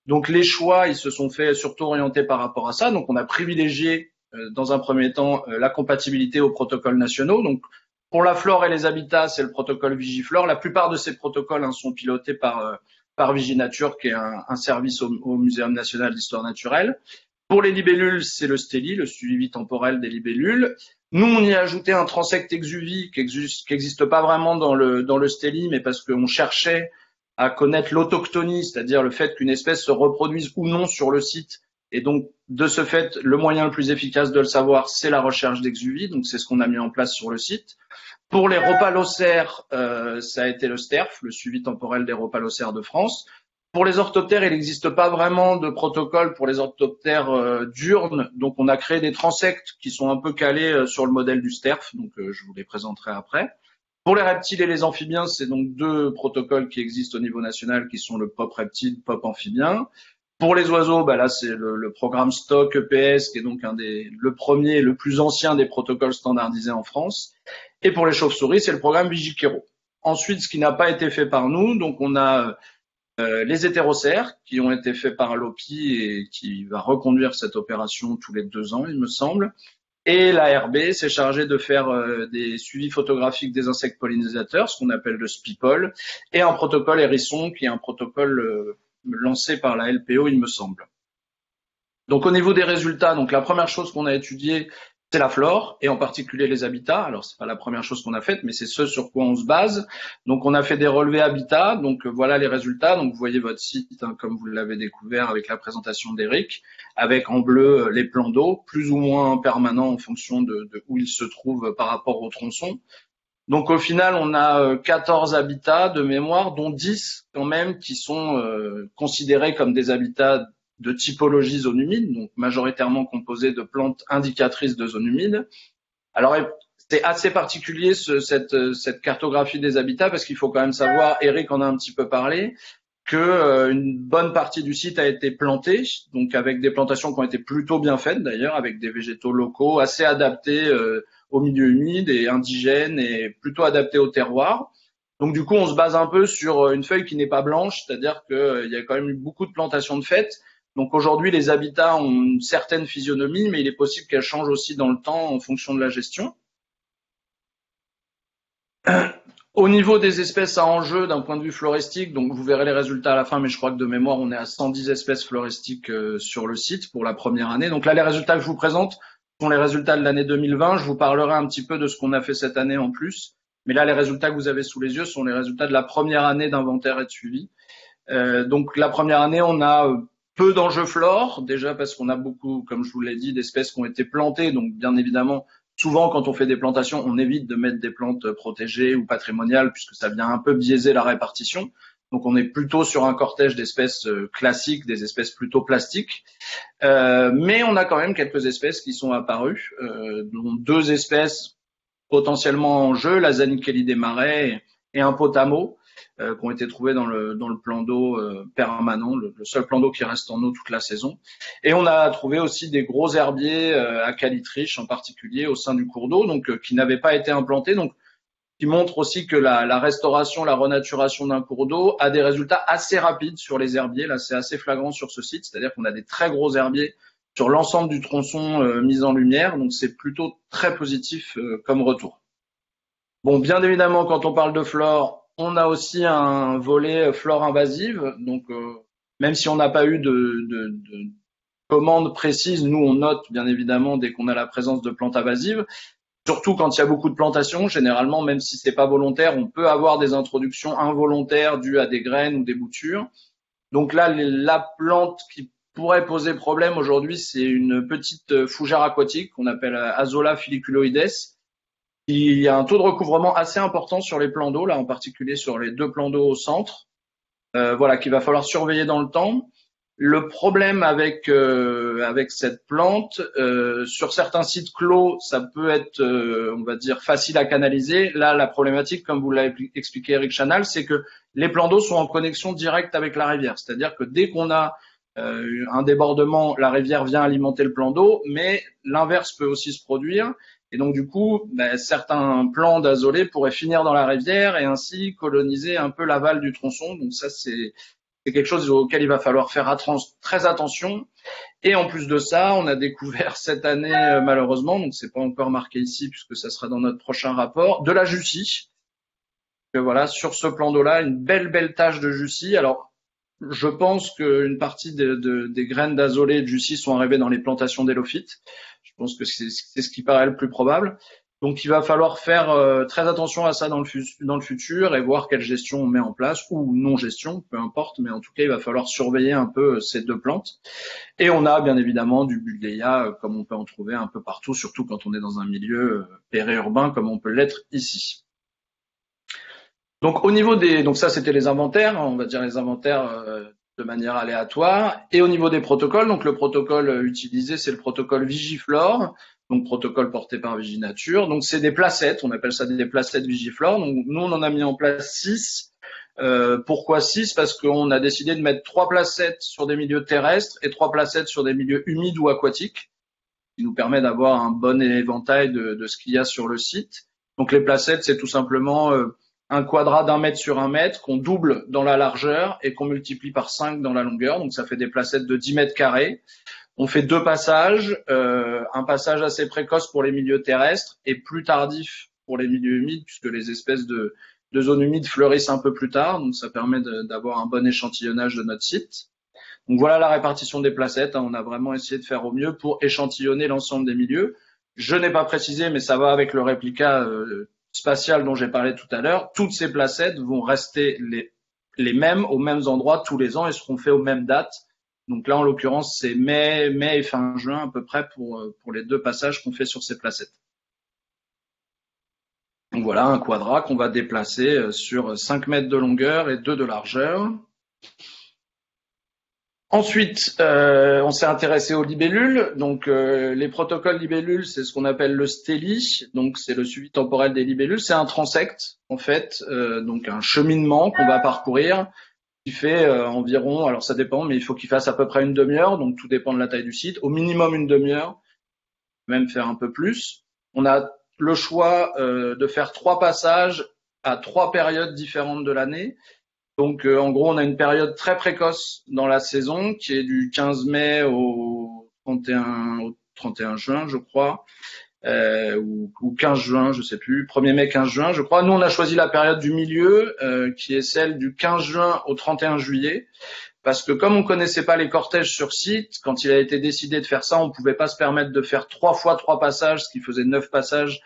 Donc les choix, ils se sont faits surtout orientés par rapport à ça. Donc on a privilégié dans un premier temps la compatibilité aux protocoles nationaux. Donc pour la flore et les habitats, c'est le protocole Vigiflore. La plupart de ces protocoles sont pilotés par Viginature, qui est un service au Muséum national d'histoire naturelle. Pour les libellules, c'est le STELI, le suivi temporel des libellules. Nous, on y a ajouté un transect exuvie qui existe pas vraiment dans le STELI, mais parce qu'on cherchait à connaître l'autochtonie, c'est-à-dire le fait qu'une espèce se reproduise ou non sur le site. Et donc, de ce fait, le moyen le plus efficace de le savoir, c'est la recherche d'exuvie. Donc, c'est ce qu'on a mis en place sur le site. Pour les rhopalocères, ça a été le STERF, le suivi temporel des rhopalocères de France. Pour les orthoptères, il n'existe pas vraiment de protocole pour les orthoptères diurnes. Donc, on a créé des transects qui sont un peu calés sur le modèle du STERF. Donc, je vous les présenterai après. Pour les reptiles et les amphibiens, c'est donc 2 protocoles qui existent au niveau national qui sont le POP reptile, POP amphibien. Pour les oiseaux, là c'est le programme Stock EPS qui est donc le premier et le plus ancien des protocoles standardisés en France. Et pour les chauves-souris, c'est le programme Vigiquero. Ensuite, ce qui n'a pas été fait par nous, donc on a les hétérocères qui ont été faits par l'OPI et qui va reconduire cette opération tous les 2 ans, il me semble. Et l'ARB s'est chargé de faire des suivis photographiques des insectes pollinisateurs, ce qu'on appelle le SPIPOL, et un protocole hérisson qui est un protocole lancé par la LPO, il me semble. Donc au niveau des résultats, donc la première chose qu'on a étudiée, c'est la flore et en particulier les habitats. Alors c'est pas la première chose qu'on a faite, mais c'est ce sur quoi on se base. Donc on a fait des relevés habitats. Donc voilà les résultats. Donc vous voyez votre site comme vous l'avez découvert avec la présentation d'Eric, avec en bleu les plans d'eau, plus ou moins permanents en fonction de où ils se trouvent par rapport au tronçon. Donc au final, on a 14 habitats de mémoire, dont 10 quand même qui sont considérés comme des habitats de typologie zone humide, donc majoritairement composés de plantes indicatrices de zone humide. Alors c'est assez particulier cette cartographie des habitats parce qu'il faut quand même savoir, Eric en a un petit peu parlé, que une bonne partie du site a été plantée, donc avec des plantations qui ont été plutôt bien faites d'ailleurs, avec des végétaux locaux assez adaptés au milieu humide et indigènes et plutôt adaptés au terroir. Donc du coup, on se base un peu sur une feuille qui n'est pas blanche, c'est-à-dire qu'il y a quand même eu beaucoup de plantations de faites. Donc aujourd'hui, les habitats ont une certaine physionomie, mais il est possible qu'elles changent aussi dans le temps en fonction de la gestion. Au niveau des espèces à enjeu d'un point de vue floristique, donc vous verrez les résultats à la fin, mais je crois que de mémoire, on est à 110 espèces floristiques sur le site pour la première année. Donc là, les résultats que je vous présente sont les résultats de l'année 2020. Je vous parlerai un petit peu de ce qu'on a fait cette année en plus. Mais là, les résultats que vous avez sous les yeux sont les résultats de la première année d'inventaire et de suivi. Donc la première année, on a peu d'enjeux flore, déjà parce qu'on a beaucoup, comme je vous l'ai dit, d'espèces qui ont été plantées. Donc bien évidemment, souvent quand on fait des plantations, on évite de mettre des plantes protégées ou patrimoniales puisque ça vient un peu biaiser la répartition. Donc on est plutôt sur un cortège d'espèces classiques, des espèces plutôt plastiques. Mais on a quand même quelques espèces qui sont apparues, dont 2 espèces potentiellement en jeu, la Zanichellie des marais et un potamo, qui ont été trouvés dans le plan d'eau permanent, le seul plan d'eau qui reste en eau toute la saison. Et on a trouvé aussi des gros herbiers à calitriche en particulier au sein du cours d'eau, donc qui n'avaient pas été implantés, donc qui montre aussi que la restauration, la renaturation d'un cours d'eau a des résultats assez rapides sur les herbiers. Là, c'est assez flagrant sur ce site, c'est-à-dire qu'on a des très gros herbiers sur l'ensemble du tronçon mis en lumière, donc c'est plutôt très positif comme retour. Bon, bien évidemment, quand on parle de flore, on a aussi un volet flore invasive, donc même si on n'a pas eu de commande précise, nous on note bien évidemment dès qu'on a la présence de plantes invasives. Surtout quand il y a beaucoup de plantations, généralement, même si c'est pas volontaire, on peut avoir des introductions involontaires dues à des graines ou des boutures. Donc là, la plante qui pourrait poser problème aujourd'hui, c'est une petite fougère aquatique qu'on appelle Azolla folliculoides. Il y a un taux de recouvrement assez important sur les plans d'eau, là en particulier sur les 2 plans d'eau au centre, voilà, qu'il va falloir surveiller dans le temps. Le problème avec cette plante, sur certains sites clos, ça peut être, on va dire, facile à canaliser. Là, la problématique, comme vous l'avez expliqué Eric Chanal, c'est que les plans d'eau sont en connexion directe avec la rivière. C'est-à-dire que dès qu'on a un débordement, la rivière vient alimenter le plan d'eau, mais l'inverse peut aussi se produire. Et donc du coup, certains plants d'azolés pourraient finir dans la rivière et ainsi coloniser un peu l'aval du tronçon. Donc ça, c'est quelque chose auquel il va falloir faire très attention. Et en plus de ça, on a découvert cette année, malheureusement, donc c'est pas encore marqué ici puisque ça sera dans notre prochain rapport, de la jussie. Voilà, sur ce plan d'eau-là, une belle tache de jussie. Alors, je pense qu'une partie des graines d'azolé et de jussie sont arrivées dans les plantations d'élophytes. Je pense que c'est ce qui paraît le plus probable. Donc, il va falloir faire très attention à ça dans le futur et voir quelle gestion on met en place ou non-gestion, peu importe. Mais en tout cas, il va falloir surveiller un peu ces 2 plantes. Et on a bien évidemment du Buldéia, comme on peut en trouver un peu partout, surtout quand on est dans un milieu périurbain comme on peut l'être ici. Donc, au niveau donc ça, c'était les inventaires, on va dire les inventaires de manière aléatoire. Et au niveau des protocoles, donc le protocole utilisé, c'est le protocole Vigiflore, donc protocole porté par Viginature. Donc, c'est des placettes, on appelle ça des placettes Vigiflore. Donc, nous, on en a mis en place 6. Pourquoi 6? Parce qu'on a décidé de mettre 3 placettes sur des milieux terrestres et 3 placettes sur des milieux humides ou aquatiques, qui nous permet d'avoir un bon éventail de ce qu'il y a sur le site. Donc, les placettes, c'est tout simplement un quadrat d'1 mètre sur 1 mètre qu'on double dans la largeur et qu'on multiplie par 5 dans la longueur. Donc, ça fait des placettes de 10 mètres carrés. On fait 2 passages, un passage assez précoce pour les milieux terrestres et plus tardif pour les milieux humides puisque les espèces de zones humides fleurissent un peu plus tard. Donc, ça permet d'avoir un bon échantillonnage de notre site. Donc, voilà la répartition des placettes. On a vraiment essayé de faire au mieux pour échantillonner l'ensemble des milieux. Je n'ai pas précisé, mais ça va avec le réplica spatial dont j'ai parlé tout à l'heure. Toutes ces placettes vont rester les mêmes aux mêmes endroits tous les ans et seront faites aux mêmes dates. Donc là, en l'occurrence, c'est mai et fin juin à peu près pour les 2 passages qu'on fait sur ces placettes. Donc voilà un quadra qu'on va déplacer sur 5 mètres de longueur et 2 de largeur. Ensuite, on s'est intéressé aux libellules. Donc, les protocoles libellules, c'est ce qu'on appelle le STELI. Donc, c'est le suivi temporel des libellules. C'est un transect, en fait, donc un cheminement qu'on va parcourir qui fait environ, alors ça dépend, mais il faut qu'il fasse à peu près une demi-heure. Donc, tout dépend de la taille du site. Au minimum une demi-heure, même faire un peu plus. On a le choix de faire 3 passages à 3 périodes différentes de l'année. Donc, en gros, on a une période très précoce dans la saison qui est du 15 mai au 31 juin, je crois, ou 15 juin, je sais plus, 1er mai, 15 juin, je crois. Nous, on a choisi la période du milieu, qui est celle du 15 juin au 31 juillet, parce que comme on connaissait pas les cortèges sur site, quand il a été décidé de faire ça, on pouvait pas se permettre de faire 3 fois 3 passages, ce qui faisait 9 passages.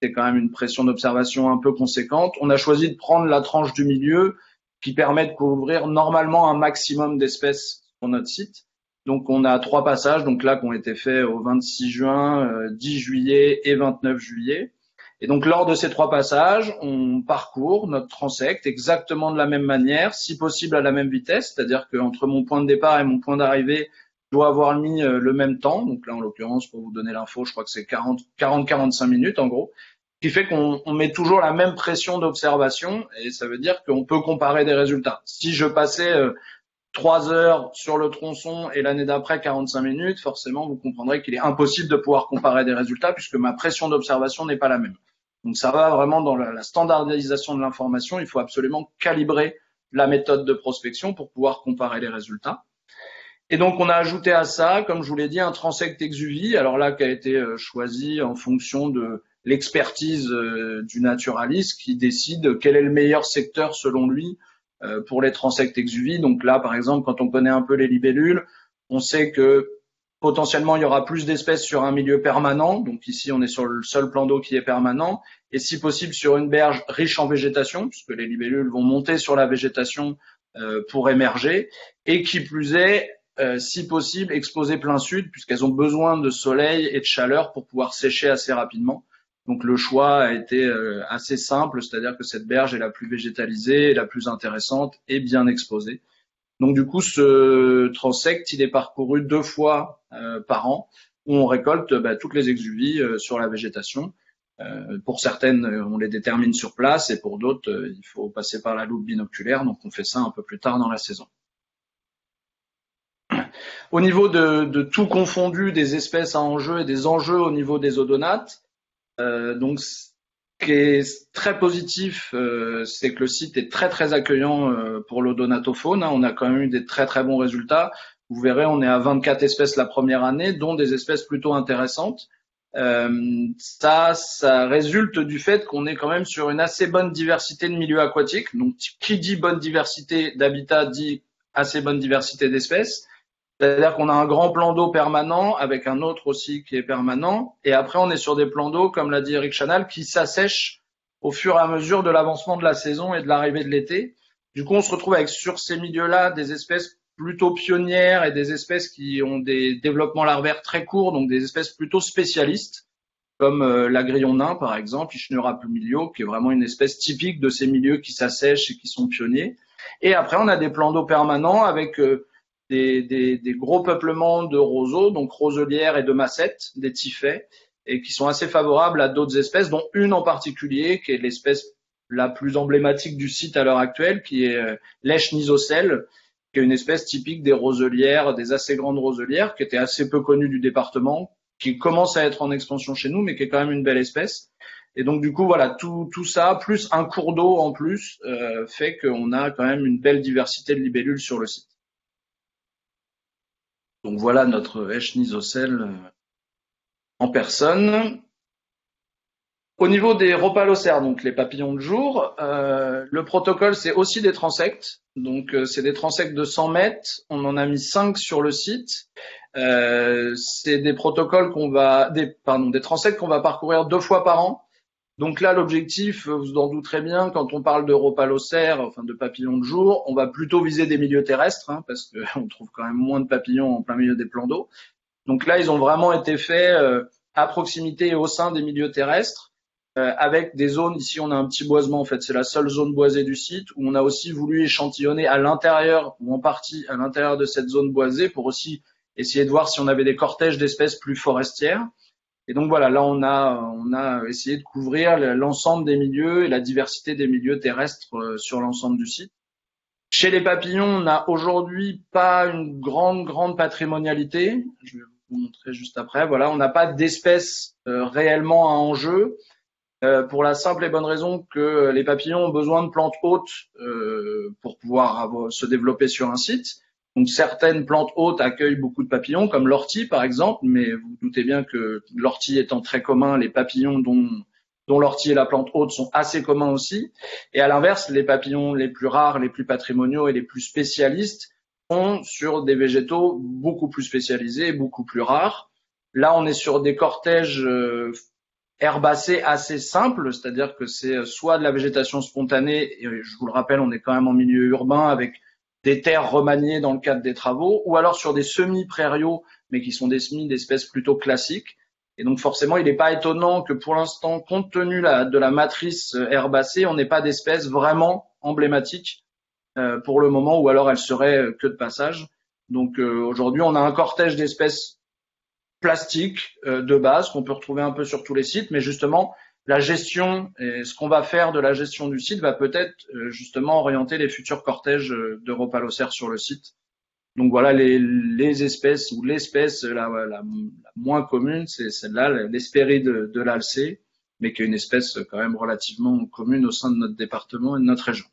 C'est quand même une pression d'observation un peu conséquente. On a choisi de prendre la tranche du milieu qui permet de couvrir normalement un maximum d'espèces sur notre site. Donc on a 3 passages, donc là qui ont été faits au 26 juin, 10 juillet et 29 juillet. Et donc lors de ces 3 passages, on parcourt notre transect exactement de la même manière, si possible à la même vitesse, c'est-à-dire qu'entre mon point de départ et mon point d'arrivée, je dois avoir mis le même temps. Donc là, en l'occurrence, pour vous donner l'info, je crois que c'est 40-45 minutes en gros. Ce qui fait qu'on met toujours la même pression d'observation et ça veut dire qu'on peut comparer des résultats. Si je passais 3 heures sur le tronçon et l'année d'après 45 minutes, forcément, vous comprendrez qu'il est impossible de pouvoir comparer des résultats puisque ma pression d'observation n'est pas la même. Donc ça va vraiment dans la standardisation de l'information. Il faut absolument calibrer la méthode de prospection pour pouvoir comparer les résultats. Et donc, on a ajouté à ça, comme je vous l'ai dit, un transect exuvie. Alors là, qui a été choisi en fonction de l'expertise du naturaliste qui décide quel est le meilleur secteur selon lui pour les transects exuvie. Donc là, par exemple, quand on connaît un peu les libellules, on sait que potentiellement, il y aura plus d'espèces sur un milieu permanent. Donc ici, on est sur le seul plan d'eau qui est permanent. Et si possible, sur une berge riche en végétation, puisque les libellules vont monter sur la végétation pour émerger. Et qui plus est, si possible, exposées plein sud, puisqu'elles ont besoin de soleil et de chaleur pour pouvoir sécher assez rapidement. Donc le choix a été assez simple, c'est-à-dire que cette berge est la plus végétalisée, la plus intéressante et bien exposée. Donc du coup, ce transect, il est parcouru 2 fois par an, où on récolte toutes les exuvies sur la végétation. Pour certaines, on les détermine sur place, et pour d'autres, il faut passer par la loupe binoculaire, donc on fait ça un peu plus tard dans la saison. Au niveau de tout confondu, des espèces à enjeu et des enjeux au niveau des odonates, donc ce qui est très positif, c'est que le site est très très accueillant pour l'odonatofaune. On a quand même eu des très très bons résultats. Vous verrez, on est à 24 espèces la première année, dont des espèces plutôt intéressantes. Ça résulte du fait qu'on est quand même sur une assez bonne diversité de milieux aquatiques. Donc, qui dit bonne diversité d'habitat dit assez bonne diversité d'espèces. C'est-à-dire qu'on a un grand plan d'eau permanent avec un autre aussi qui est permanent. Et après, on est sur des plans d'eau, comme l'a dit Eric Chanal, qui s'assèchent au fur et à mesure de l'avancement de la saison et de l'arrivée de l'été. Du coup, on se retrouve avec sur ces milieux-là des espèces plutôt pionnières et des espèces qui ont des développements larvaires très courts, donc des espèces plutôt spécialistes, comme l'agrillon nain par exemple, Ischnura plumilio, qui est vraiment une espèce typique de ces milieux qui s'assèchent et qui sont pionniers. Et après, on a des plans d'eau permanents avec des gros peuplements de roseaux, donc roselières et de massettes, des typhets, et qui sont assez favorables à d'autres espèces, dont une en particulier, qui est l'espèce la plus emblématique du site à l'heure actuelle, qui est l'Eschnisocelle, qui est une espèce typique des roselières, des assez grandes roselières, qui était assez peu connue du département, qui commence à être en expansion chez nous, mais qui est quand même une belle espèce. Et donc du coup, voilà, tout ça, plus un cours d'eau en plus, fait qu'on a quand même une belle diversité de libellules sur le site. Donc voilà notre Eschnisocelle en personne. Au niveau des rhopalocères, donc les papillons de jour, le protocole c'est aussi des transects. Donc c'est des transects de 100 mètres. On en a mis 5 sur le site. C'est des protocoles des transects qu'on va parcourir 2 fois par an. Donc là, l'objectif, vous en douterez bien, quand on parle d'europalocères, enfin de papillons de jour, on va plutôt viser des milieux terrestres, hein, parce qu'on trouve quand même moins de papillons en plein milieu des plans d'eau. Donc là, ils ont vraiment été faits à proximité et au sein des milieux terrestres, avec des zones. Ici, on a un petit boisement, en fait, c'est la seule zone boisée du site, où on a aussi voulu échantillonner à l'intérieur, ou en partie à l'intérieur de cette zone boisée, pour aussi essayer de voir si on avait des cortèges d'espèces plus forestières. Et donc voilà, là on a essayé de couvrir l'ensemble des milieux et la diversité des milieux terrestres sur l'ensemble du site. Chez les papillons, on n'a aujourd'hui pas une grande patrimonialité. Je vais vous montrer juste après. Voilà, on n'a pas d'espèces réellement à enjeu, pour la simple et bonne raison que les papillons ont besoin de plantes hautes pour pouvoir se développer sur un site. Donc certaines plantes hautes accueillent beaucoup de papillons, comme l'ortie par exemple, mais vous vous doutez bien que l'ortie étant très commun, les papillons dont l'ortie et la plante haute sont assez communs aussi. Et à l'inverse, les papillons les plus rares, les plus patrimoniaux et les plus spécialistes sont sur des végétaux beaucoup plus spécialisés, beaucoup plus rares. Là, on est sur des cortèges herbacées assez simples, c'est-à-dire que c'est soit de la végétation spontanée, et je vous le rappelle, on est quand même en milieu urbain avec des terres remaniées dans le cadre des travaux, ou alors sur des semis-prairiaux, mais qui sont des semis d'espèces plutôt classiques. Et donc forcément, il n'est pas étonnant que pour l'instant, compte tenu de la matrice herbacée, on n'ait pas d'espèces vraiment emblématiques pour le moment, ou alors elles seraient que de passage. Donc aujourd'hui, on a un cortège d'espèces plastiques de base qu'on peut retrouver un peu sur tous les sites, mais justement, la gestion et ce qu'on va faire de la gestion du site va peut-être justement orienter les futurs cortèges d'europalocères sur le site. Donc voilà, les espèces ou l'espèce la moins commune, c'est celle-là, l'Hespéride de l'Alcée, mais qui est une espèce quand même relativement commune au sein de notre département et de notre région.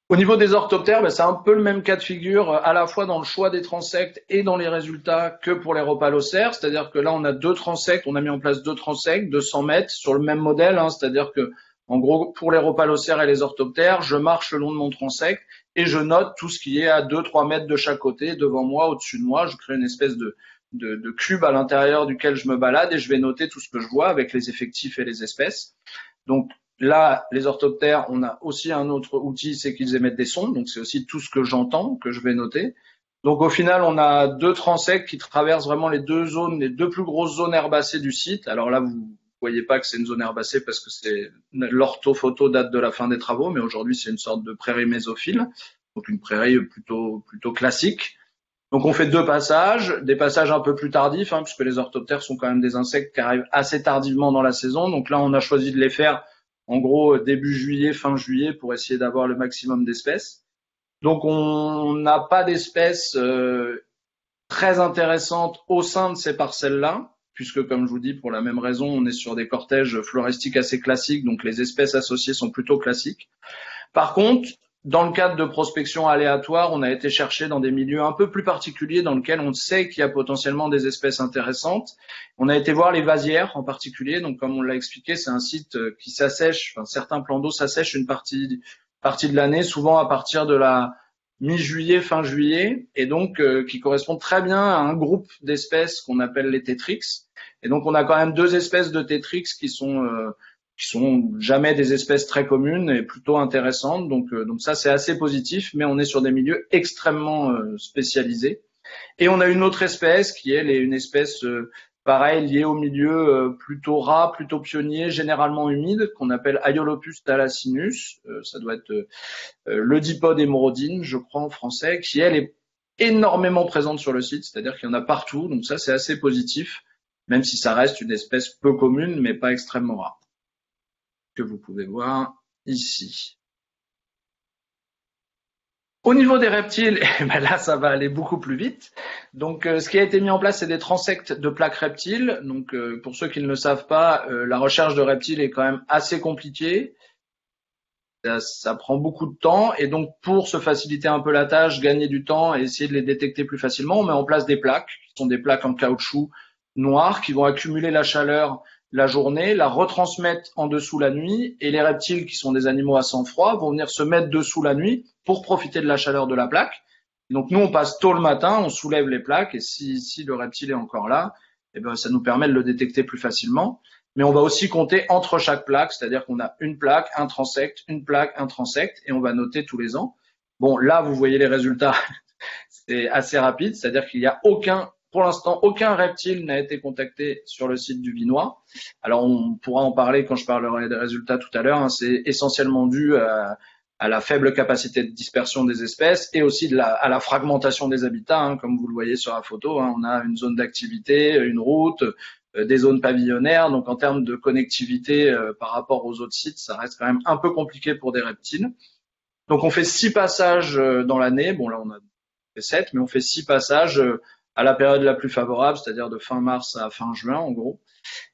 Au niveau des orthoptères, c'est un peu le même cas de figure, à la fois dans le choix des transects et dans les résultats que pour les europalocères. C'est-à-dire que là, on a 2 transects, on a mis en place 2 transects de 100 mètres sur le même modèle. C'est-à-dire que, en gros, pour les europalocères et les orthoptères, je marche le long de mon transect et je note tout ce qui est à 2-3 mètres de chaque côté, devant moi, au-dessus de moi. Je crée une espèce de cube à l'intérieur duquel je me balade et je vais noter tout ce que je vois avec les effectifs et les espèces. Donc, là, les orthoptères, on a aussi un autre outil, c'est qu'ils émettent des sons. Donc, c'est aussi tout ce que j'entends que je vais noter. Donc, au final, on a 2 transects qui traversent vraiment les 2 zones, les 2 plus grosses zones herbacées du site. Alors là, vous voyez pas que c'est une zone herbacée parce que l'orthophoto date de la fin des travaux, mais aujourd'hui, c'est une sorte de prairie mésophile. Donc, une prairie plutôt classique. Donc, on fait 2 passages, des passages un peu plus tardifs, puisque les orthoptères sont quand même des insectes qui arrivent assez tardivement dans la saison. Donc là, on a choisi de les faire en gros début juillet, fin juillet, pour essayer d'avoir le maximum d'espèces. Donc on n'a pas d'espèces très intéressantes au sein de ces parcelles-là, puisque comme je vous dis, pour la même raison, on est sur des cortèges floristiques assez classiques, donc les espèces associées sont plutôt classiques. Par contre, dans le cadre de prospection aléatoire, on a été chercher dans des milieux un peu plus particuliers dans lesquels on sait qu'il y a potentiellement des espèces intéressantes. On a été voir les vasières en particulier. Donc, comme on l'a expliqué, c'est un site qui s'assèche. Enfin, certains plans d'eau s'assèchent une partie de l'année, souvent à partir de la mi-juillet, fin juillet, et donc qui correspond très bien à un groupe d'espèces qu'on appelle les tétrix. Et donc, on a quand même 2 espèces de tétrix qui sont jamais des espèces très communes et plutôt intéressantes. Donc ça, c'est assez positif, mais on est sur des milieux extrêmement spécialisés. Et on a une autre espèce qui est une espèce pareil liée au milieu plutôt ras, plutôt pionnier, généralement humide, qu'on appelle Aiolopus thalassinus. Ça doit être l'Eudipode émeraudienne, je crois en français, qui elle est énormément présente sur le site, c'est-à-dire qu'il y en a partout. Donc ça, c'est assez positif, même si ça reste une espèce peu commune, mais pas extrêmement rare, que vous pouvez voir ici. Au niveau des reptiles, là, ça va aller beaucoup plus vite. Donc, ce qui a été mis en place, c'est des transects de plaques reptiles. Donc, pour ceux qui ne le savent pas, la recherche de reptiles est quand même assez compliquée. Ça prend beaucoup de temps. Et donc, pour se faciliter un peu la tâche, gagner du temps et essayer de les détecter plus facilement, on met en place des plaques, qui sont des plaques en caoutchouc noir, qui vont accumuler la chaleur la journée, la retransmettre en dessous la nuit, et les reptiles, qui sont des animaux à sang froid, vont venir se mettre dessous la nuit pour profiter de la chaleur de la plaque. Donc nous, on passe tôt le matin, on soulève les plaques et si le reptile est encore là, eh ben, ça nous permet de le détecter plus facilement. Mais on va aussi compter entre chaque plaque, c'est-à-dire qu'on a une plaque, un transect, une plaque, un transect, et on va noter tous les ans. Bon, là, vous voyez les résultats, c'est assez rapide, c'est-à-dire qu'il y a pour l'instant, aucun reptile n'a été contacté sur le site du Vinoy. Alors, on pourra en parler quand je parlerai des résultats tout à l'heure, hein. C'est essentiellement dû à la faible capacité de dispersion des espèces et aussi à la fragmentation des habitats, hein, comme vous le voyez sur la photo, hein. On a une zone d'activité, une route, des zones pavillonnaires. Donc, en termes de connectivité par rapport aux autres sites, ça reste quand même un peu compliqué pour des reptiles. Donc, on fait 6 passages dans l'année. Bon, là, on a fait 7, mais on fait 6 passages à la période la plus favorable, c'est-à-dire de fin mars à fin juin, en gros.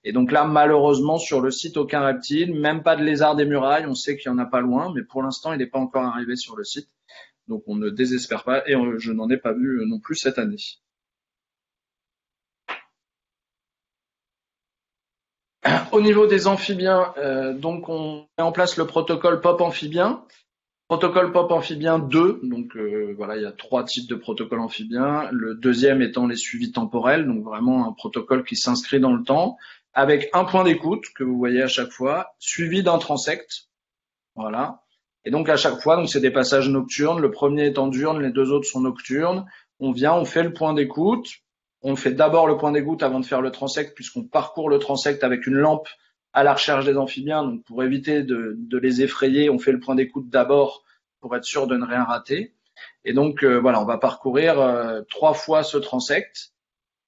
Et donc là, malheureusement, sur le site, aucun reptile, même pas de lézard des murailles. On sait qu'il y en a pas loin, mais pour l'instant, il n'est pas encore arrivé sur le site. Donc, on ne désespère pas et je n'en ai pas vu non plus cette année. Au niveau des amphibiens, donc on met en place le protocole POP amphibien. Protocole POP amphibien 2, donc voilà, il y a 3 types de protocoles amphibiens. Le deuxième étant les suivis temporels, donc vraiment un protocole qui s'inscrit dans le temps, avec un point d'écoute que vous voyez à chaque fois, suivi d'un transect. Voilà. Et donc à chaque fois, donc c'est des passages nocturnes. Le premier étant diurne, les 2 autres sont nocturnes. On vient, on fait le point d'écoute. On fait d'abord le point d'écoute avant de faire le transect, puisqu'on parcourt le transect avec une lampe à la recherche des amphibiens. Donc pour éviter de les effrayer, on fait le point d'écoute d'abord pour être sûr de ne rien rater. Et donc voilà, on va parcourir 3 fois ce transect.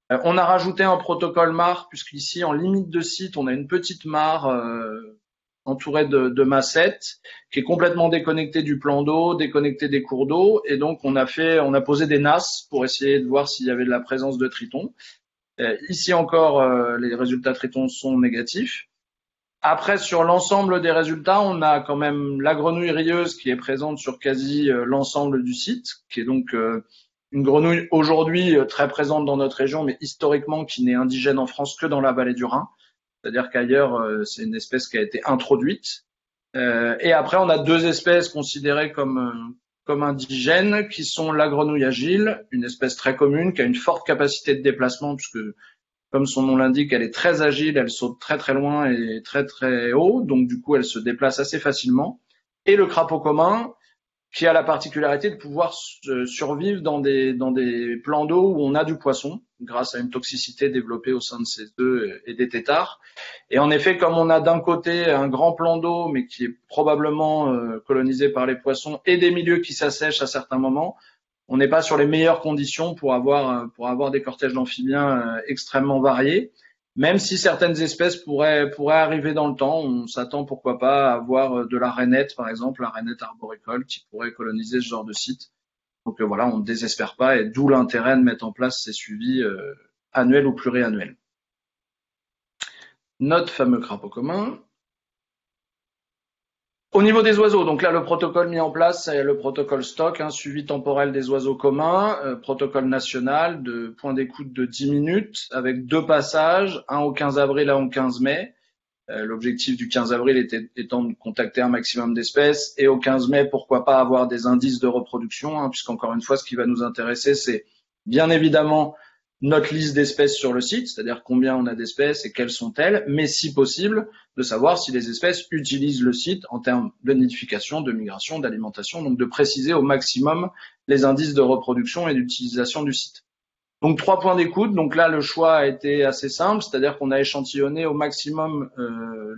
On a rajouté un protocole mare, puisqu'ici en limite de site, on a une petite mare entourée de massettes, qui est complètement déconnectée du plan d'eau, déconnectée des cours d'eau, et donc on a posé des nasses pour essayer de voir s'il y avait de la présence de tritons. Ici encore, les résultats tritons sont négatifs. Après, sur l'ensemble des résultats, on a quand même la grenouille rieuse qui est présente sur quasi l'ensemble du site, qui est donc une grenouille aujourd'hui très présente dans notre région, mais historiquement qui n'est indigène en France que dans la vallée du Rhin. C'est-à-dire qu'ailleurs, c'est une espèce qui a été introduite. Et après, on a 2 espèces considérées comme indigènes, qui sont la grenouille agile, une espèce très commune, qui a une forte capacité de déplacement, puisque, comme son nom l'indique, elle est très agile, elle saute très très loin et très très haut, donc du coup, elle se déplace assez facilement. Et le crapaud commun, qui a la particularité de pouvoir survivre dans des plans d'eau où on a du poisson, grâce à une toxicité développée au sein de ces œufs et des têtards. Et en effet, comme on a d'un côté un grand plan d'eau, mais qui est probablement colonisé par les poissons, et des milieux qui s'assèchent à certains moments, on n'est pas sur les meilleures conditions pour avoir des cortèges d'amphibiens extrêmement variés. Même si certaines espèces pourraient arriver dans le temps, on s'attend pourquoi pas à avoir de la rainette, par exemple, la rainette arboricole, qui pourrait coloniser ce genre de site. Donc voilà, on ne désespère pas, et d'où l'intérêt de mettre en place ces suivis annuels ou pluriannuels. Notre fameux crapaud commun. Au niveau des oiseaux, donc là le protocole mis en place, c'est le protocole stock, suivi temporel des oiseaux communs, protocole national de point d'écoute de 10 minutes avec 2 passages, un au 15 avril, un au 15 mai. L'objectif du 15 avril étant de contacter un maximum d'espèces, et au 15 mai, pourquoi pas avoir des indices de reproduction, puisqu'encore une fois, ce qui va nous intéresser, c'est bien évidemment notre liste d'espèces sur le site, c'est-à-dire combien on a d'espèces et quelles sont-elles, mais si possible, de savoir si les espèces utilisent le site en termes de nidification, de migration, d'alimentation, donc de préciser au maximum les indices de reproduction et d'utilisation du site. Donc 3 points d'écoute, donc là le choix a été assez simple, c'est-à-dire qu'on a échantillonné au maximum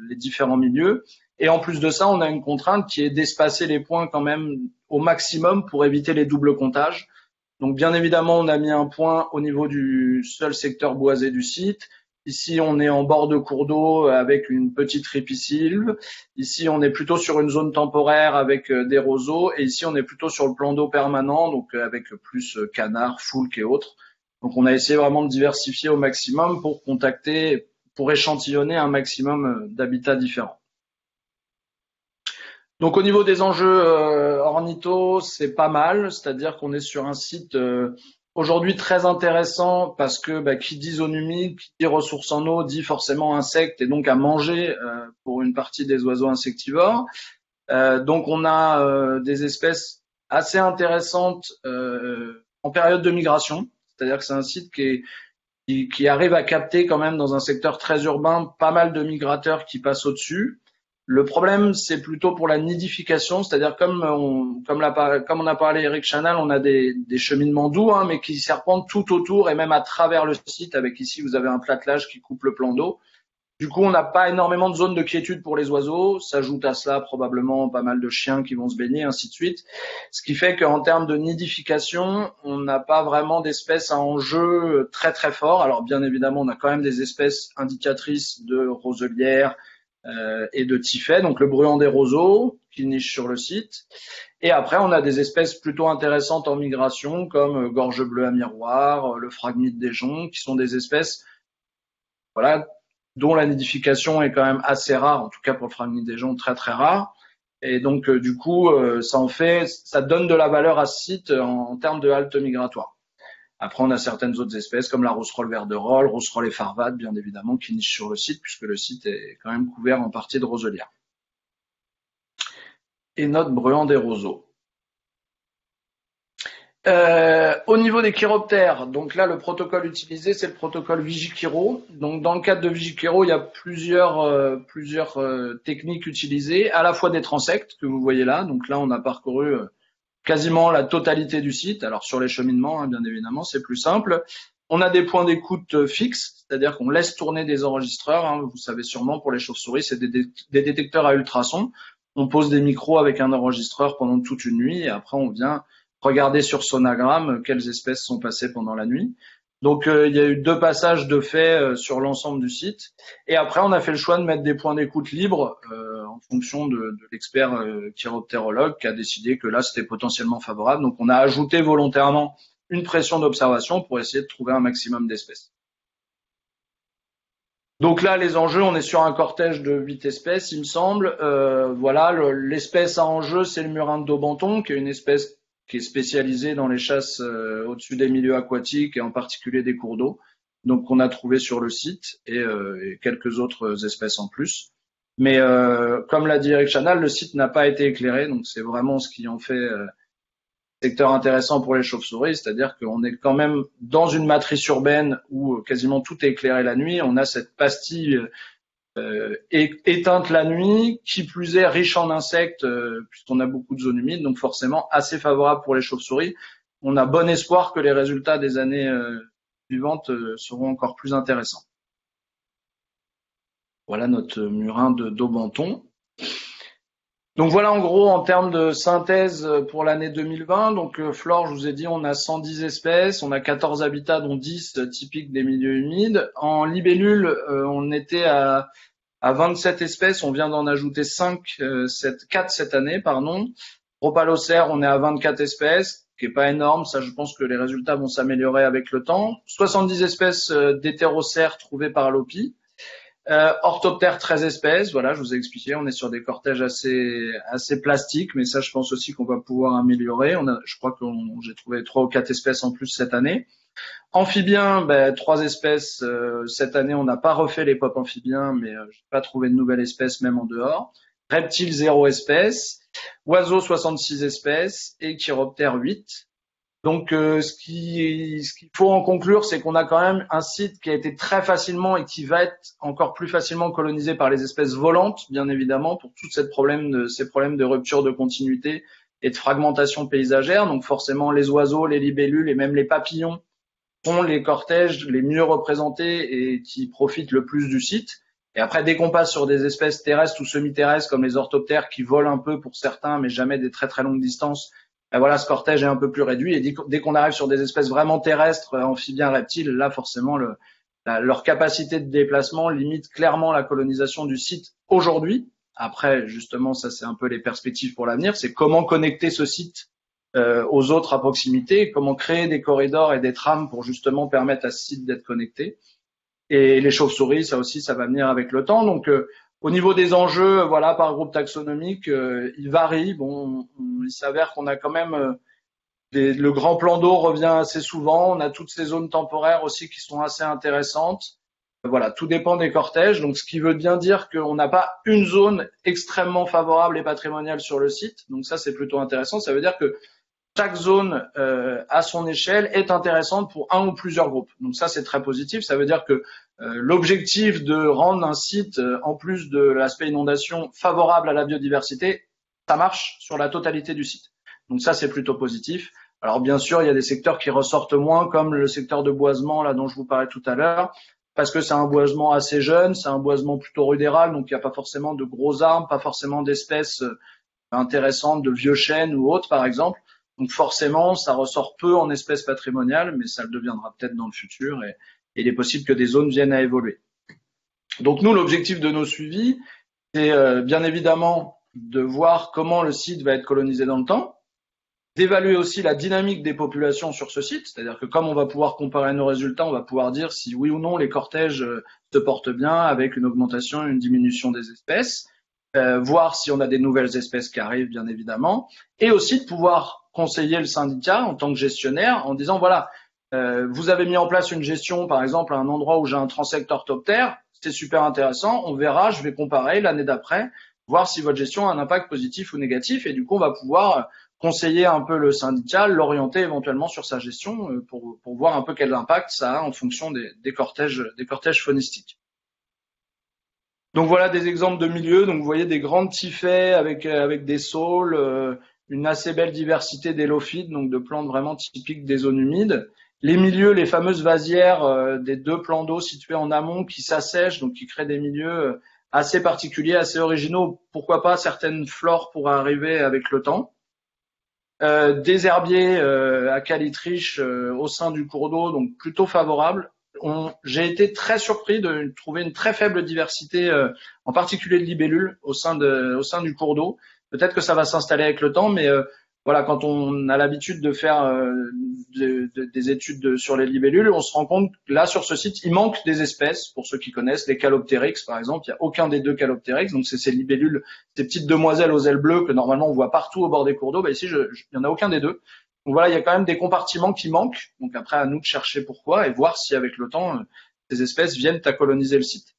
les différents milieux, et en plus de ça, on a une contrainte qui est d'espacer les points quand même au maximum pour éviter les doubles comptages. Donc bien évidemment, on a mis un point au niveau du seul secteur boisé du site. Ici, on est en bord de cours d'eau avec une petite ripisylve. Ici, on est plutôt sur une zone temporaire avec des roseaux. Et ici, on est plutôt sur le plan d'eau permanent, donc avec plus canards, foulques et autres. Donc on a essayé vraiment de diversifier au maximum pour échantillonner un maximum d'habitats différents. Donc au niveau des enjeux ornitho, c'est pas mal, c'est-à-dire qu'on est sur un site aujourd'hui très intéressant parce que qui dit zone humide, qui dit ressources en eau, dit forcément insectes et donc à manger pour une partie des oiseaux insectivores. Donc on a des espèces assez intéressante en période de migration. C'est-à-dire que c'est un site qui arrive à capter quand même dans un secteur très urbain pas mal de migrateurs qui passent au-dessus. Le problème, c'est plutôt pour la nidification, c'est-à-dire comme on a parlé Eric Chanal, on a des cheminements doux, hein, mais qui serpentent tout autour et même à travers le site. Avec ici, vous avez un platelage qui coupe le plan d'eau. Du coup, on n'a pas énormément de zones de quiétude pour les oiseaux. S'ajoute à cela probablement pas mal de chiens qui vont se baigner, ainsi de suite. Ce qui fait qu'en termes de nidification, on n'a pas vraiment d'espèces à enjeu très très fort. Alors bien évidemment, on a quand même des espèces indicatrices de roselières et de typhets, donc le bruant des roseaux qui niche sur le site. Et après, on a des espèces plutôt intéressantes en migration, comme gorge bleue à miroir, le phragmite des joncs, qui sont des espèces, voilà, dont la nidification est quand même assez rare, en tout cas pour le phragmite des joncs, très très rare. Et donc du coup, ça donne de la valeur à ce site en termes de halte migratoire. Après, on a certaines autres espèces comme la roserolle vert de Rolle, roserolle effarvate, bien évidemment, qui nichent sur le site puisque le site est quand même couvert en partie de roselières. Et notre bruant des roseaux. Au niveau des chiroptères, donc là, le protocole utilisé, c'est le protocole Vigichiro. Donc, dans le cadre de Vigichiro, il y a plusieurs techniques utilisées, à la fois des transects que vous voyez là. Donc là, on a parcouru quasiment la totalité du site. Alors sur les cheminements, hein, bien évidemment, c'est plus simple. On a des points d'écoute fixes, c'est-à-dire qu'on laisse tourner des enregistreurs. Hein, vous savez sûrement, pour les chauves-souris, c'est des détecteurs à ultrasons. On pose des micros avec un enregistreur pendant toute une nuit et après on vient regarder sur sonagramme quelles espèces sont passées pendant la nuit. Donc il y a eu 2 passages de fait sur l'ensemble du site. Et après, on a fait le choix de mettre des points d'écoute libres en fonction de l'expert chiroptérologue qui a décidé que là, c'était potentiellement favorable. Donc on a ajouté volontairement une pression d'observation pour essayer de trouver un maximum d'espèces. Donc là, les enjeux, on est sur un cortège de 8 espèces, il me semble. Voilà, l'espèce à enjeu, c'est le murin de Daubenton, qui est une espèce qui est spécialisée dans les chasses au-dessus des milieux aquatiques et en particulier des cours d'eau. Donc qu'on a trouvé sur le site et quelques autres espèces en plus. Mais comme l'a dit Eric Chanal, le site n'a pas été éclairé, donc c'est vraiment ce qui en fait secteur intéressant pour les chauves-souris, c'est-à-dire qu'on est quand même dans une matrice urbaine où quasiment tout est éclairé la nuit. On a cette pastille éteinte la nuit, qui plus est riche en insectes, puisqu'on a beaucoup de zones humides, donc forcément assez favorable pour les chauves-souris. On a bon espoir que les résultats des années suivantes seront encore plus intéressants. Voilà notre murin de Daubenton. Donc voilà en gros en termes de synthèse pour l'année 2020. Donc Flore, je vous ai dit, on a 110 espèces, on a 14 habitats dont 10 typiques des milieux humides. En libellule, on était à 27 espèces, on vient d'en ajouter 4 cette année, pardon. Propalocère, on est à 24 espèces, qui est pas énorme, ça je pense que les résultats vont s'améliorer avec le temps. 70 espèces d'hétérocères trouvées par l'OPI. Orthoptère, 13 espèces, voilà, je vous ai expliqué, on est sur des cortèges assez plastiques, mais ça je pense aussi qu'on va pouvoir améliorer. Je crois que j'ai trouvé 3 ou 4 espèces en plus cette année. Amphibiens, 3 espèces. Cette année, on n'a pas refait les POP amphibiens, mais j'ai pas trouvé de nouvelles espèces même en dehors. Reptiles, 0 espèces. Oiseaux, 66 espèces. Et chiroptères, 8. Donc, ce qu'il faut en conclure, c'est qu'on a quand même un site qui a été très facilement et qui va être encore plus facilement colonisé par les espèces volantes, bien évidemment, pour tous ces problèmes de rupture de continuité et de fragmentation paysagère. Donc, forcément, les oiseaux, les libellules et même les papillons sont les cortèges les mieux représentés et qui profitent le plus du site. Et après, dès qu'on passe sur des espèces terrestres ou semi-terrestres comme les orthoptères qui volent un peu pour certains, mais jamais des très très longues distances, voilà, ce cortège est un peu plus réduit. Et dès qu'on arrive sur des espèces vraiment terrestres, amphibiens, reptiles, là forcément leur capacité de déplacement limite clairement la colonisation du site aujourd'hui. Après, justement, ça c'est un peu les perspectives pour l'avenir. C'est comment connecter ce site aux autres à proximité, comment créer des corridors et des trames pour justement permettre à ce site d'être connecté. Et les chauves-souris, ça aussi, ça va venir avec le temps. Donc, au niveau des enjeux, voilà, par groupe taxonomique, ils varient. Bon, il s'avère qu'on a quand même le grand plan d'eau revient assez souvent. On a toutes ces zones temporaires aussi qui sont assez intéressantes. Voilà, tout dépend des cortèges. Donc, ce qui veut bien dire qu'on n'a pas une zone extrêmement favorable et patrimoniale sur le site. Donc, ça, c'est plutôt intéressant. Ça veut dire que chaque zone à son échelle est intéressante pour un ou plusieurs groupes. Donc ça, c'est très positif. Ça veut dire que l'objectif de rendre un site, en plus de l'aspect inondation, favorable à la biodiversité, ça marche sur la totalité du site. Donc ça, c'est plutôt positif. Alors bien sûr, il y a des secteurs qui ressortent moins, comme le secteur de boisement, là dont je vous parlais tout à l'heure, parce que c'est un boisement assez jeune, c'est un boisement plutôt rudéral, donc il n'y a pas forcément de gros arbres, pas forcément d'espèces intéressantes, de vieux chênes ou autres, par exemple. Donc forcément, ça ressort peu en espèces patrimoniales, mais ça le deviendra peut-être dans le futur, et il est possible que des zones viennent à évoluer. Donc nous, l'objectif de nos suivis, c'est bien évidemment de voir comment le site va être colonisé dans le temps, d'évaluer aussi la dynamique des populations sur ce site, c'est-à-dire que comme on va pouvoir comparer nos résultats, on va pouvoir dire si oui ou non les cortèges se portent bien avec une augmentation et une diminution des espèces, voir si on a des nouvelles espèces qui arrivent bien évidemment, et aussi de pouvoir conseiller le syndicat en tant que gestionnaire en disant voilà, vous avez mis en place une gestion par exemple à un endroit où j'ai un transect orthoptère, c'est super intéressant, on verra, je vais comparer l'année d'après, voir si votre gestion a un impact positif ou négatif, et du coup on va pouvoir conseiller un peu le syndicat, l'orienter éventuellement sur sa gestion pour voir un peu quel impact ça a en fonction des cortèges faunistiques. Donc voilà des exemples de milieux. Donc vous voyez des grandes tifets avec des saules, une assez belle diversité d'élophytes, donc de plantes vraiment typiques des zones humides. Les milieux, les fameuses vasières des deux plans d'eau situés en amont qui s'assèchent, donc qui créent des milieux assez particuliers, assez originaux. Pourquoi pas certaines flores pourraient arriver avec le temps. Des herbiers à calitriche au sein du cours d'eau, donc plutôt favorables. J'ai été très surpris de trouver une très faible diversité, en particulier de libellules au sein du cours d'eau. Peut-être que ça va s'installer avec le temps, mais voilà, quand on a l'habitude de faire des études sur les libellules, on se rend compte que là, sur ce site, il manque des espèces. Pour ceux qui connaissent, les Calopteryx, par exemple, il n'y a aucun des deux Calopteryx. Donc, c'est ces libellules, ces petites demoiselles aux ailes bleues que normalement on voit partout au bord des cours d'eau. Ici, il n'y en a aucun des deux. Donc voilà, il y a quand même des compartiments qui manquent. Donc après, à nous de chercher pourquoi et voir si avec le temps, ces espèces viennent à coloniser le site.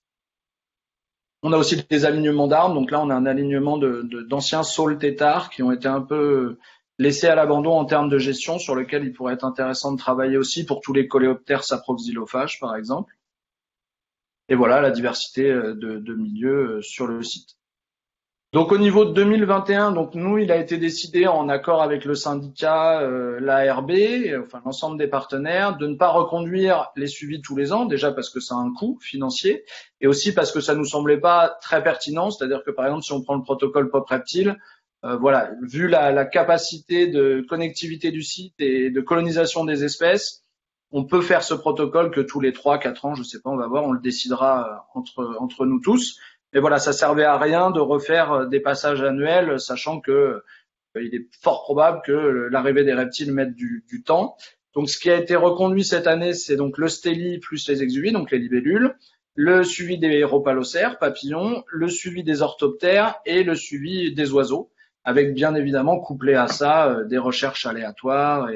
On a aussi des alignements d'arbres. Donc là, on a un alignement d'anciens saules têtards qui ont été un peu laissés à l'abandon en termes de gestion, sur lequel il pourrait être intéressant de travailler aussi pour tous les coléoptères saproxylophages, par exemple. Et voilà la diversité de milieux sur le site. Donc au niveau de 2021, donc nous, il a été décidé en accord avec le syndicat, l'ARB, enfin l'ensemble des partenaires, de ne pas reconduire les suivis tous les ans, déjà parce que ça a un coût financier, et aussi parce que ça nous semblait pas très pertinent, c'est-à-dire que par exemple si on prend le protocole POP Reptile, voilà, vu la capacité de connectivité du site et de colonisation des espèces, on peut faire ce protocole que tous les 3-4 ans, je sais pas, on va voir, on le décidera entre nous tous. Mais voilà, ça servait à rien de refaire des passages annuels, sachant que il est fort probable que l'arrivée des reptiles mette du temps. Donc, ce qui a été reconduit cette année, c'est donc le stéli plus les exuvies, donc les libellules, le suivi des héropalocères, papillons, le suivi des orthoptères et le suivi des oiseaux, avec bien évidemment couplé à ça des recherches aléatoires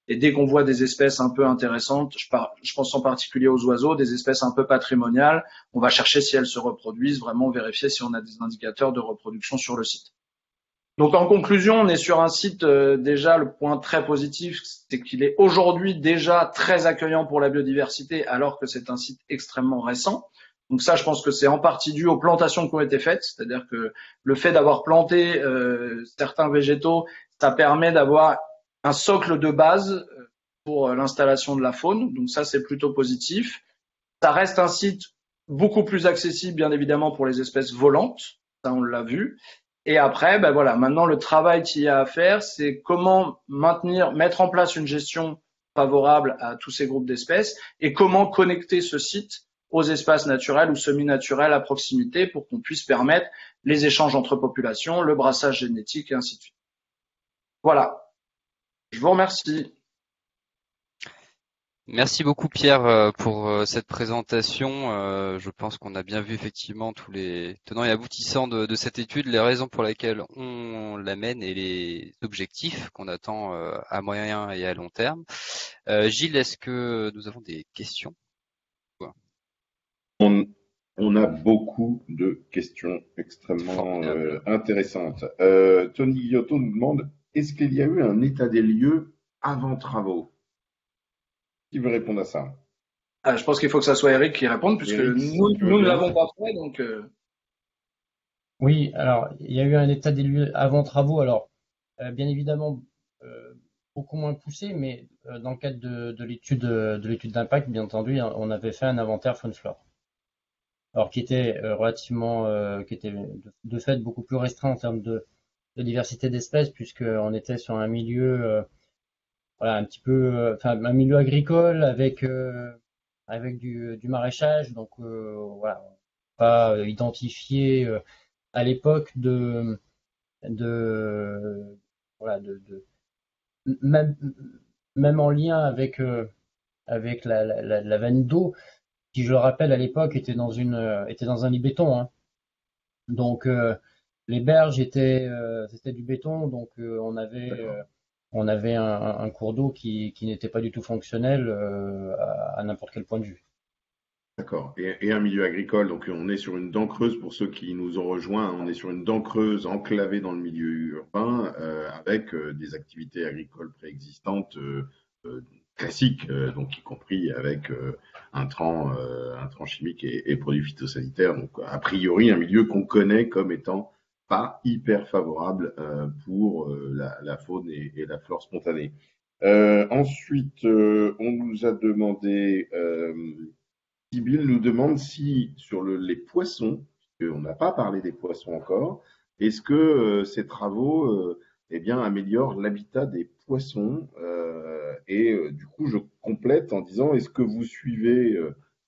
et dès qu'on voit des espèces un peu intéressantes, je pense en particulier aux oiseaux, des espèces un peu patrimoniales, on va chercher si elles se reproduisent, vraiment vérifier si on a des indicateurs de reproduction sur le site. Donc en conclusion, on est sur un site déjà, le point très positif, c'est qu'il est aujourd'hui déjà très accueillant pour la biodiversité, alors que c'est un site extrêmement récent. Donc ça, je pense que c'est en partie dû aux plantations qui ont été faites, c'est-à-dire que le fait d'avoir planté certains végétaux, ça permet d'avoir un socle de base pour l'installation de la faune. Donc ça, c'est plutôt positif. Ça reste un site beaucoup plus accessible, bien évidemment, pour les espèces volantes. Ça, on l'a vu. Et après, ben voilà, maintenant, le travail qu'il y a à faire, c'est comment mettre en place une gestion favorable à tous ces groupes d'espèces et comment connecter ce site aux espaces naturels ou semi-naturels à proximité pour qu'on puisse permettre les échanges entre populations, le brassage génétique et ainsi de suite. Voilà. Je vous remercie. Merci beaucoup Pierre pour cette présentation. Je pense qu'on a bien vu effectivement tous les tenants et aboutissants de cette étude, les raisons pour lesquelles on l'amène et les objectifs qu'on attend à moyen et à long terme. Gilles, est-ce que nous avons des questions? On a beaucoup de questions extrêmement intéressantes. Tony Giotto nous demande est-ce qu'il y a eu un état des lieux avant travaux? Qui veut répondre à ça? Je pense qu'il faut que ça soit Eric qui réponde, puisque Eric, si tu veux nous ne bien. l'avons pas fait, donc Oui, alors il y a eu un état des lieux avant travaux, alors bien évidemment euh, beaucoup moins poussé, mais dans le cadre de l'étude d'impact, bien entendu, on avait fait un inventaire faune flore. Alors qui était qui était de fait beaucoup plus restreint en termes de diversité d'espèces, puisqu'on était sur un milieu, voilà, un petit peu, enfin un milieu agricole avec du maraîchage, donc voilà, on pas identifié à l'époque de voilà même même en lien avec la vanne d'eau qui, je le rappelle, à l'époque était dans un lit béton, hein. Donc les berges c'était du béton, donc D'accord. on avait un cours d'eau qui n'était pas du tout fonctionnel à n'importe quel point de vue. D'accord. Et un milieu agricole, donc on est sur une dent creuse pour ceux qui nous ont rejoints, on est sur une dent creuse enclavée dans le milieu urbain avec des activités agricoles préexistantes classiques, donc y compris avec un tran chimique et produits phytosanitaires. Donc a priori un milieu qu'on connaît comme étant pas hyper favorable pour la faune et la flore spontanée. Ensuite, on nous a demandé Sibyl nous demande si sur les poissons, puisqu'on n'a pas parlé des poissons encore, est-ce que ces travaux eh bien, améliorent l'habitat des poissons du coup, je complète en disant, est-ce que vous suivez,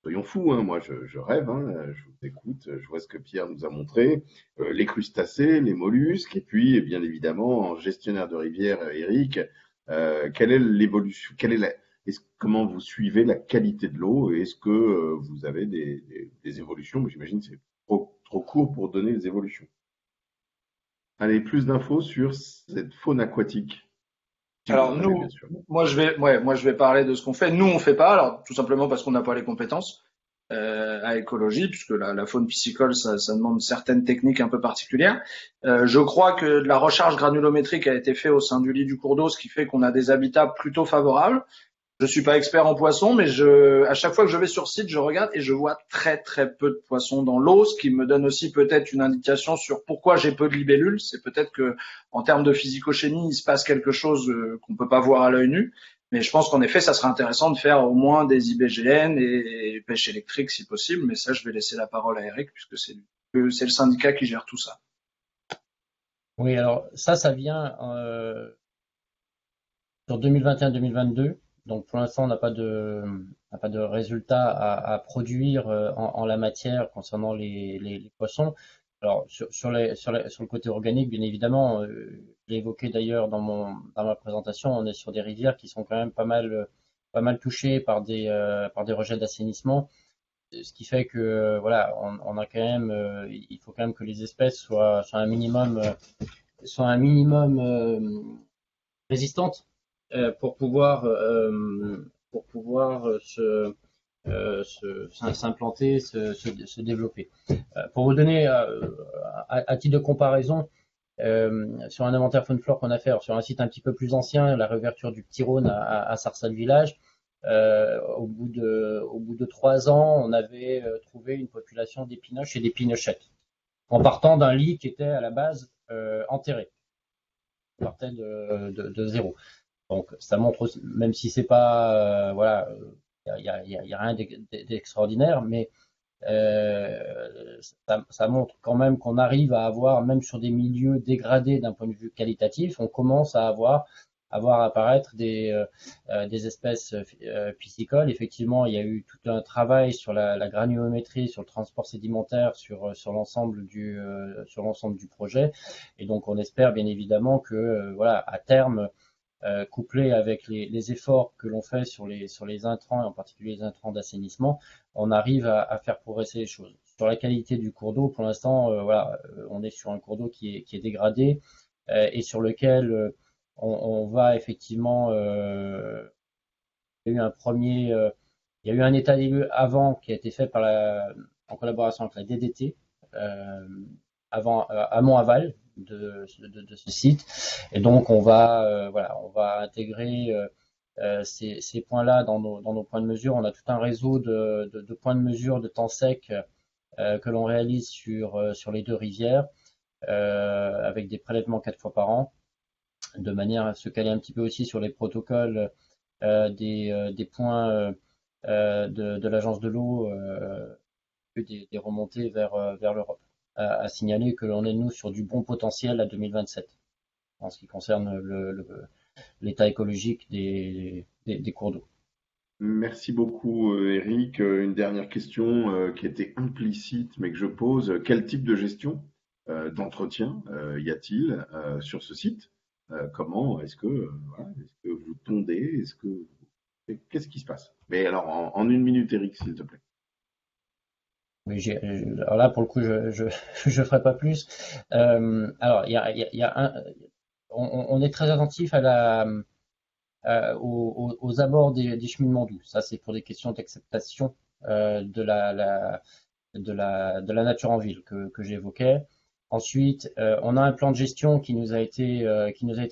soyons fous, hein, moi je rêve, hein, je vous écoute, je vois ce que Pierre nous a montré, les crustacés, les mollusques, et puis bien évidemment, en gestionnaire de rivière, Eric, quelle est l'évolution, comment vous suivez la qualité de l'eau et est-ce que vous avez des évolutions? Mais j'imagine que c'est trop court pour donner des évolutions. Allez, plus d'infos sur cette faune aquatique, si vous alors en avez bien nous, sûr. moi je vais parler de ce qu'on fait. Nous on fait pas, alors tout simplement parce qu'on n'a pas les compétences à écologie, puisque la faune piscicole ça demande certaines techniques un peu particulières. Je crois que de la recharge granulométrique a été fait au sein du lit du cours d'eau, ce qui fait qu'on a des habitats plutôt favorables. Je suis pas expert en poissons, mais à chaque fois que je vais sur site, je regarde et je vois très très peu de poissons dans l'eau, ce qui me donne aussi peut-être une indication sur pourquoi j'ai peu de libellules. C'est peut-être que, en termes de physico-chimie, il se passe quelque chose qu'on peut pas voir à l'œil nu. Mais je pense qu'en effet, ça serait intéressant de faire au moins des IBGN et pêche électrique si possible. Mais ça, je vais laisser la parole à Eric puisque c'est le syndicat qui gère tout ça. Oui, alors ça vient sur 2021-2022. Donc pour l'instant, on n'a pas de résultats à produire en la matière concernant les poissons. Alors sur le côté organique, bien évidemment, je l'ai évoqué d'ailleurs dans ma présentation, on est sur des rivières qui sont quand même pas mal touchées par des rejets d'assainissement, ce qui fait que voilà, on a quand même, il faut quand même que les espèces soient un minimum résistantes pour pouvoir s'implanter, se développer. Pour vous donner à titre de comparaison, sur un inventaire faune flore qu'on a fait sur un site un petit peu plus ancien, la réouverture du Petit Rhône à Sarsal Village, au bout de 3 ans, on avait trouvé une population d'épinoches et d'épinochettes, en partant d'un lit qui était à la base enterré. On partait de zéro. Donc ça montre, même si c'est pas, voilà, il y a rien d'extraordinaire, mais ça montre quand même qu'on arrive à avoir, même sur des milieux dégradés d'un point de vue qualitatif, on commence à voir apparaître des espèces piscicoles. Effectivement, il y a eu tout un travail sur la granulométrie, sur le transport sédimentaire, sur l'ensemble du projet. Et donc, on espère bien évidemment que, voilà, à terme, couplé avec les efforts que l'on fait sur les intrants, et en particulier les intrants d'assainissement, on arrive à faire progresser les choses. Sur la qualité du cours d'eau, pour l'instant, voilà, on est sur un cours d'eau qui est dégradé et sur lequel on va effectivement, il y a eu il y a eu un état des lieux avant qui a été fait en collaboration avec la DDT, avant amont aval. de ce site. Et donc on va intégrer ces points-là dans nos points de mesure. On a tout un réseau de points de mesure de temps sec que l'on réalise sur les deux rivières avec des prélèvements 4 fois par an, de manière à se caler un petit peu aussi sur les protocoles des points de l'agence de l'eau, des remontées vers l'Europe. À signaler que l'on est, nous, sur du bon potentiel à 2027 en ce qui concerne l'état écologique des cours d'eau. Merci beaucoup, Eric. Une dernière question qui était implicite, mais que je pose. Quel type de gestion d'entretien y a-t-il sur ce site? Comment est-ce que, voilà, est-ce que vous tondez? Qu'est-ce qui se passe? Mais alors, en une minute, Eric, s'il te plaît. Oui, alors là, pour le coup, je ferai pas plus. Alors, on est très attentif aux abords des cheminements d'eau. Ça, c'est pour des questions d'acceptation de la nature en ville que j'évoquais. Ensuite, on a un plan de gestion qui nous a été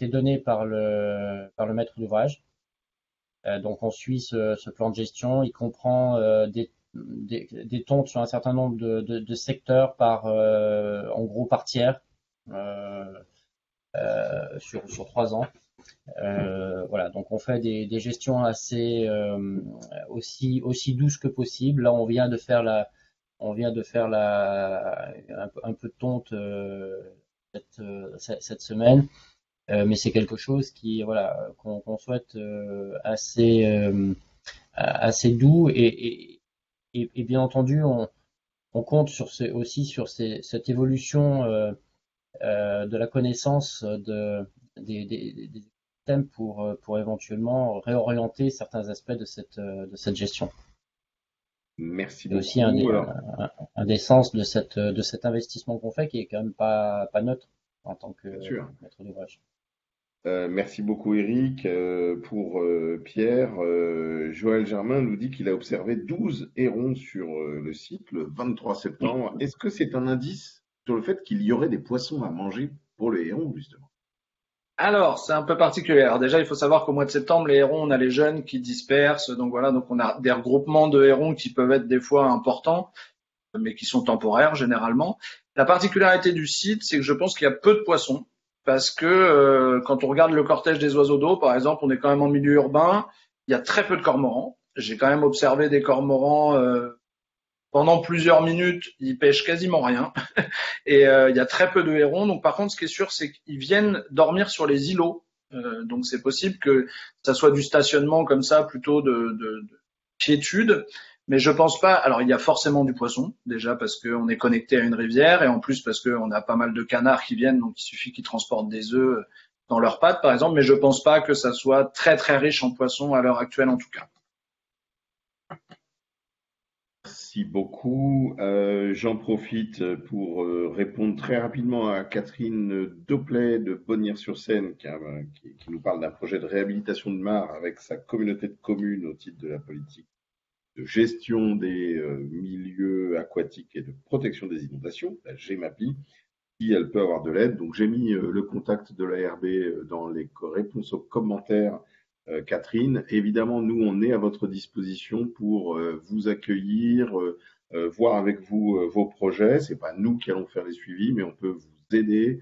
donné par le maître d'ouvrage. Donc, on suit ce plan de gestion. Il comprend des tontes sur un certain nombre de secteurs en gros par tiers sur 3 ans. Voilà, donc on fait des gestions assez aussi douces que possible. Là, on vient de faire un peu de tonte cette semaine, mais c'est quelque chose qu'on souhaite assez doux et bien entendu on compte aussi sur cette évolution de la connaissance des thèmes pour éventuellement réorienter certains aspects de cette gestion. Merci Et aussi beaucoup. un des sens de cet investissement qu'on fait qui est quand même pas neutre en tant que maître d'ouvrage. Merci beaucoup Eric. Pour Pierre, Joël Germain nous dit qu'il a observé 12 hérons sur le site le 23 septembre. Est-ce que c'est un indice sur le fait qu'il y aurait des poissons à manger pour le héron, justement? Alors, c'est un peu particulier. Alors déjà, il faut savoir qu'au mois de septembre, les hérons, on a les jeunes qui dispersent. Donc voilà, donc on a des regroupements de hérons qui peuvent être des fois importants, mais qui sont temporaires généralement. La particularité du site, c'est que je pense qu'il y a peu de poissons. Parce que quand on regarde le cortège des oiseaux d'eau, par exemple, on est quand même en milieu urbain, il y a très peu de cormorans. J'ai quand même observé des cormorans pendant plusieurs minutes, ils pêchent quasiment rien. Et il y a très peu de hérons. Donc par contre, ce qui est sûr, c'est qu'ils viennent dormir sur les îlots. Donc c'est possible que ça soit du stationnement comme ça, plutôt de quiétude. Mais je pense pas. Alors il y a forcément du poisson, déjà parce qu'on est connecté à une rivière, et en plus parce qu'on a pas mal de canards qui viennent, donc il suffit qu'ils transportent des œufs dans leurs pattes, par exemple. Mais je pense pas que ça soit très très riche en poissons à l'heure actuelle, en tout cas. Merci beaucoup. J'en profite pour répondre très rapidement à Catherine Dopplet de Bonnières-sur-Seine qui nous parle d'un projet de réhabilitation de mares avec sa communauté de communes au titre de la politique de gestion des milieux aquatiques et de protection des inondations, la GEMAPI, si elle peut avoir de l'aide. Donc j'ai mis le contact de l'ARB dans les réponses aux commentaires. Catherine, évidemment, nous, on est à votre disposition pour vous accueillir, voir avec vous vos projets. C'est pas nous qui allons faire les suivis, mais on peut vous aider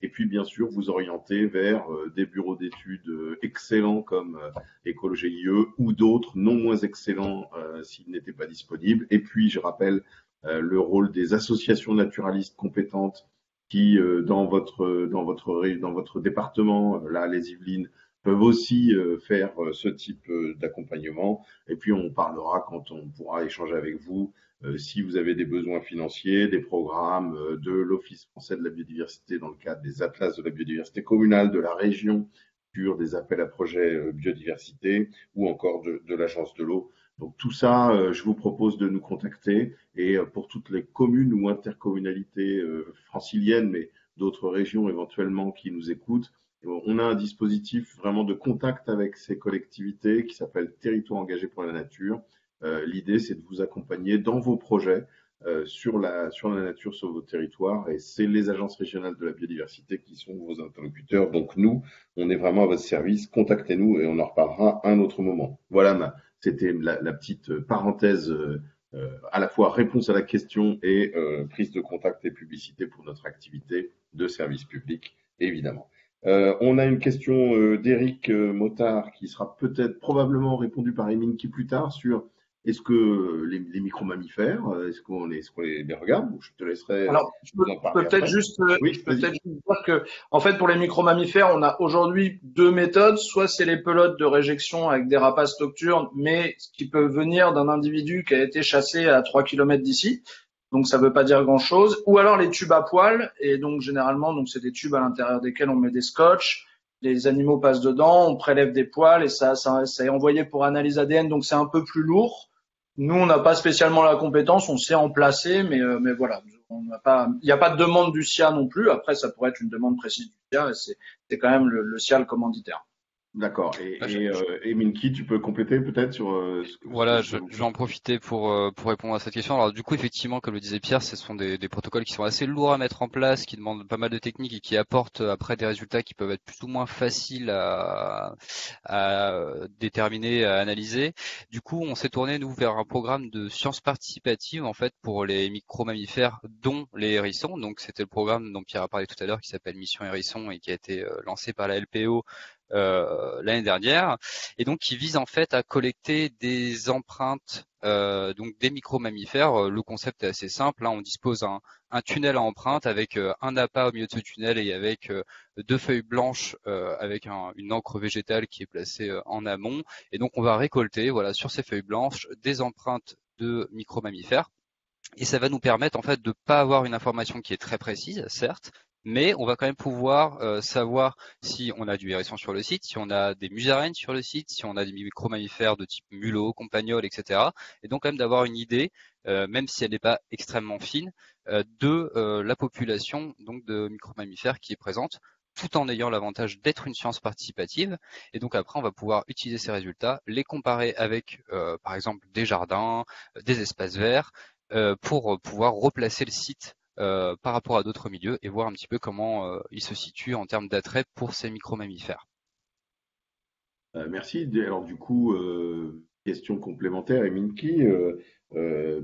et puis, bien sûr, vous orienter vers des bureaux d'études excellents comme Écologie IE ou d'autres non moins excellents s'ils n'étaient pas disponibles. Et puis, je rappelle le rôle des associations naturalistes compétentes qui, dans votre département, là, les Yvelines, peuvent aussi faire ce type d'accompagnement. Et puis, on parlera quand on pourra échanger avec vous si vous avez des besoins financiers, des programmes de l'Office français de la biodiversité dans le cadre des atlas de la biodiversité communale de la région sur des appels à projets biodiversité ou encore de l'Agence de l'eau. Donc tout ça, je vous propose de nous contacter et pour toutes les communes ou intercommunalités franciliennes, mais d'autres régions éventuellement qui nous écoutent, on a un dispositif vraiment de contact avec ces collectivités qui s'appelle Territoire engagé pour la nature. L'idée, c'est de vous accompagner dans vos projets sur la nature sur vos territoires. Et c'est les agences régionales de la biodiversité qui sont vos interlocuteurs. Donc nous, on est vraiment à votre service. Contactez-nous et on en reparlera à un autre moment. Voilà, c'était la petite parenthèse, à la fois réponse à la question et prise de contact et publicité pour notre activité de service public, évidemment. On a une question d'Éric Motard qui sera peut-être probablement répondue par Eminki plus tard sur est-ce que les micro-mammifères, est-ce qu'on les regarde? Je te laisserai Alors, je nous en peux parler peut-être après. juste, Oui, je peux vas-y. peut-être juste dire que, en fait, pour les micro-mammifères, on a aujourd'hui deux méthodes. Soit c'est les pelotes de réjection avec des rapaces nocturnes, mais ce qui peut venir d'un individu qui a été chassé à 3 kilomètres d'ici. Donc, ça veut pas dire grand-chose. Ou alors les tubes à poils. Et donc, généralement, donc c'est des tubes à l'intérieur desquels on met des scotch. Les animaux passent dedans, on prélève des poils et ça est envoyé pour analyse ADN. Donc, c'est un peu plus lourd. Nous, on n'a pas spécialement la compétence, on sait en placer, mais voilà, on n'a pas, il n'y a pas de demande du SIA non plus. Après, ça pourrait être une demande précise du SIA, et c'est quand même le SIA le commanditaire. D'accord. Ah, Et Minky, tu peux compléter peut-être sur Voilà, ce que vous je vais faites. en profiter pour répondre à cette question. Alors du coup, effectivement, comme le disait Pierre, ce sont des protocoles qui sont assez lourds à mettre en place, qui demandent pas mal de techniques et qui apportent après des résultats qui peuvent être plus ou moins faciles à déterminer, à analyser. Du coup, on s'est tourné, nous, vers un programme de sciences participatives, en fait, pour les micro-mammifères, dont les hérissons. Donc c'était le programme dont Pierre a parlé tout à l'heure, qui s'appelle Mission Hérisson et qui a été lancé par la LPO l'année dernière, et donc qui vise en fait à collecter des empreintes donc des micro-mammifères. Le concept est assez simple, hein. On dispose un tunnel à empreintes avec un appât au milieu de ce tunnel et avec deux feuilles blanches avec une encre végétale qui est placée en amont, et donc on va récolter voilà sur ces feuilles blanches des empreintes de micro-mammifères. Et ça va nous permettre en fait de pas avoir une information qui est très précise, certes, mais on va quand même pouvoir savoir si on a du hérisson sur le site, si on a des musaraignes sur le site, si on a des micro-mammifères de type mulot, campagnol, etc. Et donc quand même d'avoir une idée, même si elle n'est pas extrêmement fine, de la population donc de micro-mammifères qui est présente, tout en ayant l'avantage d'être une science participative. Et donc après, on va pouvoir utiliser ces résultats, les comparer avec, par exemple, des jardins, des espaces verts, pour pouvoir replacer le site par rapport à d'autres milieux et voir un petit peu comment il se situe en termes d'attrait pour ces micro-mammifères. Merci. Alors du coup, question complémentaire, et Minky,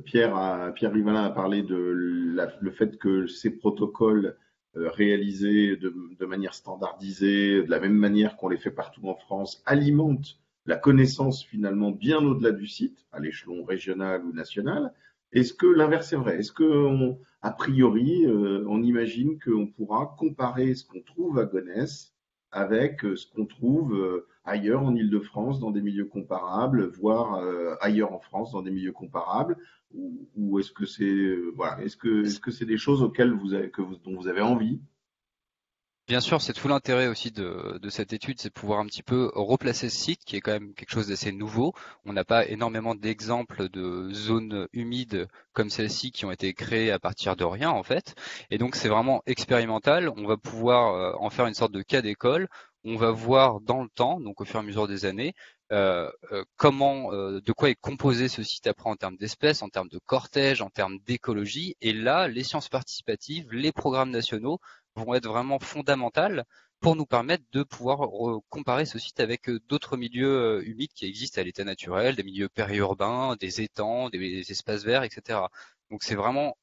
Pierre Rivalin a parlé de le fait que ces protocoles réalisés de manière standardisée, de la même manière qu'on les fait partout en France, alimentent la connaissance finalement bien au-delà du site, à l'échelon régional ou national. Est-ce que l'inverse est vrai? Est-ce que, a priori, on imagine qu'on pourra comparer ce qu'on trouve à Gonesse avec ce qu'on trouve ailleurs en Île-de-France dans des milieux comparables, voire ailleurs en France dans des milieux comparables, ou est-ce que c'est voilà, est-ce que c'est des choses auxquelles dont vous avez envie? Bien sûr, c'est tout l'intérêt aussi de cette étude, c'est de pouvoir un petit peu replacer ce site qui est quand même quelque chose d'assez nouveau. On n'a pas énormément d'exemples de zones humides comme celle-ci qui ont été créées à partir de rien en fait. Et donc c'est vraiment expérimental. On va pouvoir en faire une sorte de cas d'école. On va voir dans le temps, donc au fur et à mesure des années, de quoi est composé ce site après en termes d'espèces, en termes de cortège, en termes d'écologie. Et là, les sciences participatives, les programmes nationaux vont être vraiment fondamentales pour nous permettre de pouvoir comparer ce site avec d'autres milieux humides qui existent à l'état naturel, des milieux périurbains, des étangs, des espaces verts, etc. Donc c'est vraiment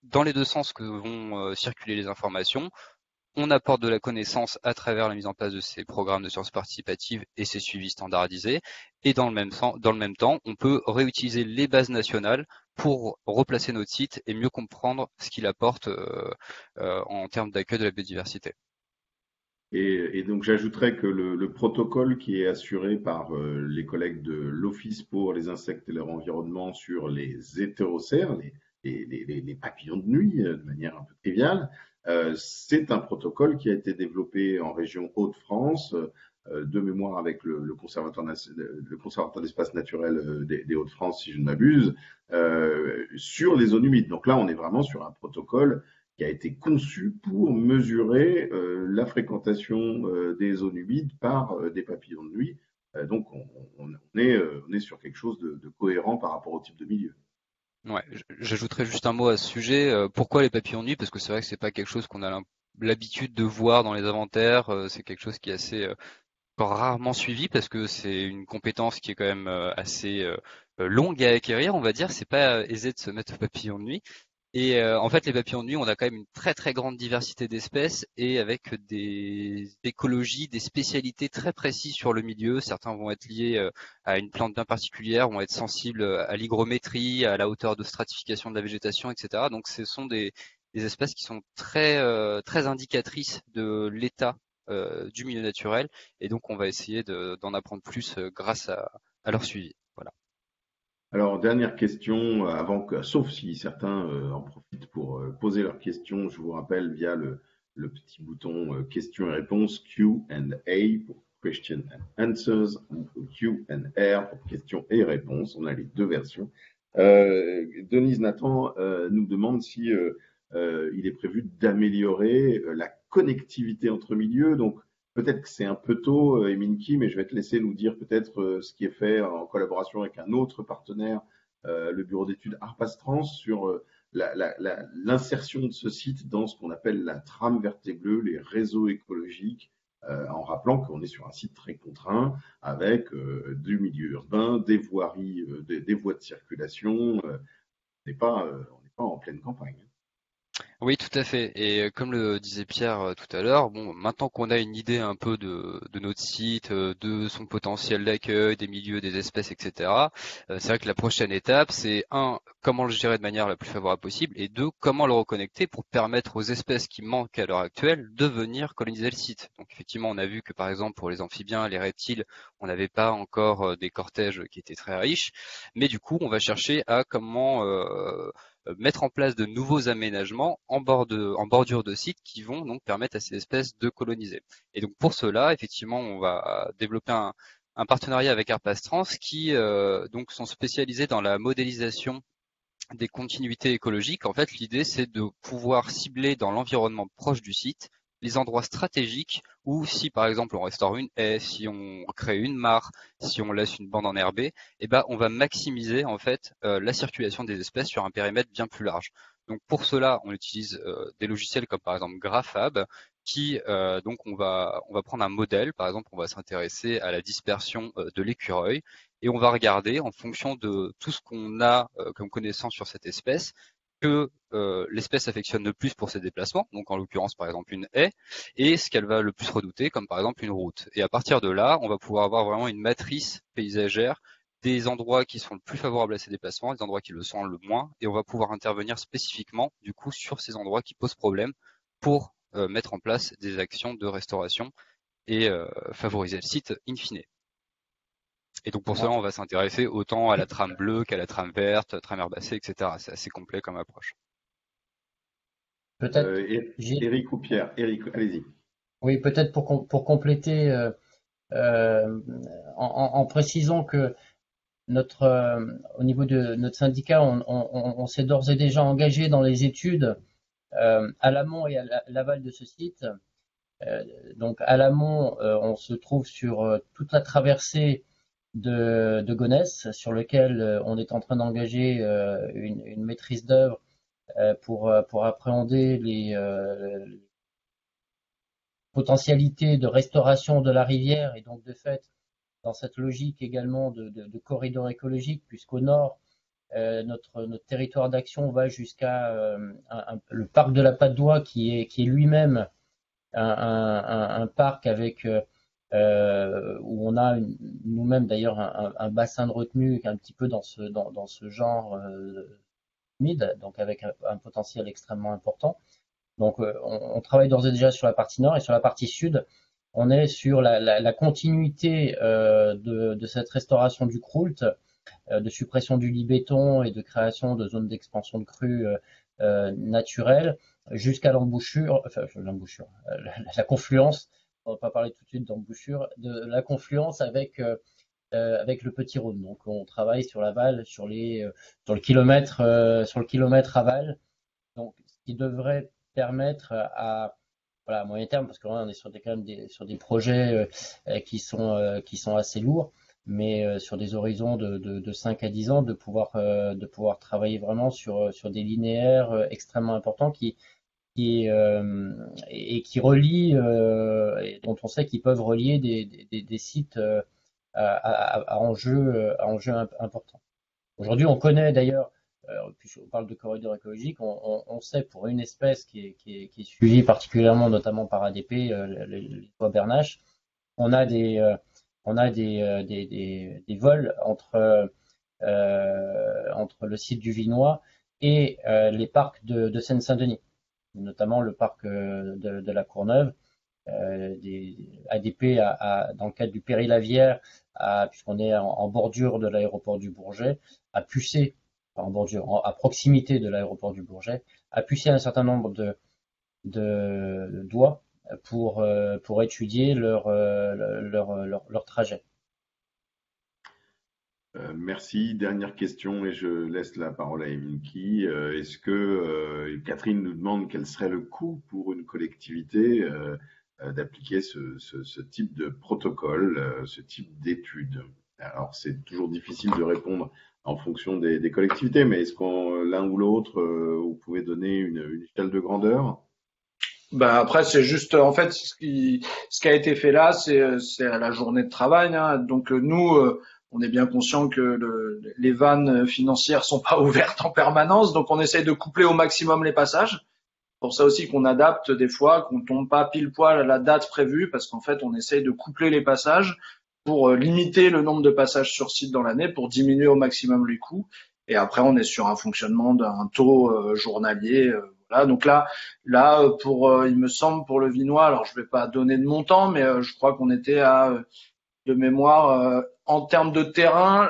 dans les deux sens que vont circuler les informations. On apporte de la connaissance à travers la mise en place de ces programmes de sciences participatives et ces suivis standardisés. Et dans le même temps, on peut réutiliser les bases nationales pour replacer notre site et mieux comprendre ce qu'il apporte en termes d'accueil de la biodiversité. Et donc j'ajouterais que le protocole qui est assuré par les collègues de l'Office pour les insectes et leur environnement sur les hétérocères, les papillons de nuit, de manière un peu triviale, c'est un protocole qui a été développé en région Hauts-de-France, de mémoire avec le conservatoire d'espace naturel des Hauts-de-France, si je ne m'abuse, sur les zones humides. Donc là, on est vraiment sur un protocole qui a été conçu pour mesurer la fréquentation des zones humides par des papillons de nuit. Donc on est sur quelque chose de cohérent par rapport au type de milieu. Ouais, j'ajouterais juste un mot à ce sujet. Pourquoi les papillons de nuit? Parce que c'est vrai que c'est pas quelque chose qu'on a l'habitude de voir dans les inventaires. C'est quelque chose qui est assez encore rarement suivi parce que c'est une compétence qui est quand même assez longue à acquérir, on va dire. C'est pas aisé de se mettre au papillon de nuit. Et en fait, les papillons de nuit, on a quand même une très très grande diversité d'espèces et avec des écologies, des spécialités très précises sur le milieu. Certains vont être liés à une plante bien particulière, vont être sensibles à l'hygrométrie, à la hauteur de stratification de la végétation, etc. Donc, ce sont des espèces qui sont très très indicatrices de l'état du milieu naturel. Et donc, on va essayer d'en apprendre plus grâce à leur suivi. Voilà. Alors, dernière question, sauf si certains en profitent pour poser leurs questions, je vous rappelle via le petit bouton questions et réponses, Q&A pour question and answers, ou Q&R pour questions et réponses. On a les deux versions. Denise Nathan nous demande si il est prévu d'améliorer la connectivité entre milieux. Donc, peut-être que c'est un peu tôt, Eminki, mais je vais te laisser nous dire peut-être ce qui est fait en collaboration avec un autre partenaire, le bureau d'études Arpastrans, sur l'insertion de ce site dans ce qu'on appelle la trame verte et bleue, les réseaux écologiques, en rappelant qu'on est sur un site très contraint avec du milieu urbain, des voiries, des voies de circulation. On n'est pas en pleine campagne. Oui, tout à fait. Et comme le disait Pierre tout à l'heure, bon, maintenant qu'on a une idée un peu de notre site, de son potentiel d'accueil, des milieux, des espèces, etc., c'est vrai que la prochaine étape, c'est un, comment le gérer de manière la plus favorable possible, et deux, comment le reconnecter pour permettre aux espèces qui manquent à l'heure actuelle de venir coloniser le site. Donc effectivement, on a vu que par exemple pour les amphibiens, les reptiles, on n'avait pas encore des cortèges qui étaient très riches, mais du coup, on va chercher à comment mettre en place de nouveaux aménagements en bordure de sites qui vont donc permettre à ces espèces de coloniser. Et donc pour cela, effectivement, on va développer un partenariat avec Arpastrans qui donc sont spécialisés dans la modélisation des continuités écologiques. En fait, l'idée, c'est de pouvoir cibler dans l'environnement proche du site les endroits stratégiques où, si par exemple on restaure une haie, si on crée une mare, si on laisse une bande enherbée, eh ben, on va maximiser en fait la circulation des espèces sur un périmètre bien plus large. Donc pour cela, on utilise des logiciels comme par exemple Graphab, qui donc on va prendre un modèle, par exemple on va s'intéresser à la dispersion de l'écureuil et on va regarder en fonction de tout ce qu'on a comme connaissance sur cette espèce que l'espèce affectionne le plus pour ses déplacements, donc en l'occurrence par exemple une haie, et ce qu'elle va le plus redouter, comme par exemple une route. Et à partir de là, on va pouvoir avoir vraiment une matrice paysagère des endroits qui sont le plus favorables à ces déplacements, des endroits qui le sont le moins, et on va pouvoir intervenir spécifiquement du coup sur ces endroits qui posent problème pour mettre en place des actions de restauration et favoriser le site in fine. Et donc pour cela, on va s'intéresser autant à la trame bleue qu'à la trame verte, trame herbacée, etc. C'est assez complet comme approche. Peut-être, Eric ou Pierre? Eric, allez-y. oui, peut-être pour compléter, euh, en précisant que au niveau de notre syndicat, on s'est d'ores et déjà engagé dans les études à l'amont et à l'aval de ce site. Donc à l'amont, on se trouve sur toute la traversée de Gonesse, sur lequel on est en train d'engager une maîtrise d'œuvre pour appréhender les potentialités de restauration de la rivière et donc de fait dans cette logique également de corridor écologique, puisqu'au nord, notre territoire d'action va jusqu'à le parc de la Patte d'Oie qui est lui-même un parc avec où on a nous-mêmes d'ailleurs un bassin de retenue un petit peu dans ce genre humide, donc avec un potentiel extrêmement important. Donc on travaille d'ores et déjà sur la partie nord et sur la partie sud, on est sur la continuité de cette restauration du Croult, de suppression du lit béton et de création de zones d'expansion de crues naturelles jusqu'à l'embouchure, la confluence. On va pas parler tout de suite d'embouchure, de la confluence avec le Petit Rhône. Donc on travaille sur l'aval, sur le kilomètre aval. Donc ce qui devrait permettre voilà, à moyen terme, parce que là on est sur quand même sur des projets qui sont assez lourds, mais sur des horizons de 5 à 10 ans, de pouvoir travailler vraiment sur des linéaires extrêmement importants et qui relient, et dont on sait qu'ils peuvent relier des sites à enjeux importants. Aujourd'hui, on connaît d'ailleurs, puisqu'on parle de corridors écologiques, on sait pour une espèce qui est suivie particulièrement, notamment par ADP, les oies bernaches, on a des vols entre le site du Vinois et les parcs de Seine-Saint-Denis, notamment le parc de la Courneuve. ADP dans le cadre du Péri-Lavière, puisqu'on est en bordure de l'aéroport du Bourget, a pucé, en bordure, à proximité de l'aéroport du Bourget, a pucé un certain nombre d'oies pour étudier leur trajet. Merci. Dernière question et je laisse la parole à Eminki. Est-ce que Catherine nous demande quel serait le coût pour une collectivité d'appliquer ce type de protocole, ce type d'études? Alors, c'est toujours difficile de répondre en fonction des collectivités, mais est-ce qu'on l'un ou l'autre, vous pouvez donner une échelle de grandeur? Après, c'est juste, en fait, ce qui a été fait là, c'est à la journée de travail, hein. Donc nous, on est bien conscient que les vannes financières sont pas ouvertes en permanence, donc on essaye de coupler au maximum les passages. Pour ça aussi qu'on adapte des fois, qu'on tombe pas pile poil à la date prévue, parce qu'en fait, on essaye de coupler les passages pour limiter le nombre de passages sur site dans l'année, pour diminuer au maximum les coûts. Et après, on est sur un fonctionnement d'un taux journalier. Voilà. Donc là, il me semble pour le Vinois, alors je vais pas donner de montant, mais je crois qu'on était de mémoire, en termes de terrain,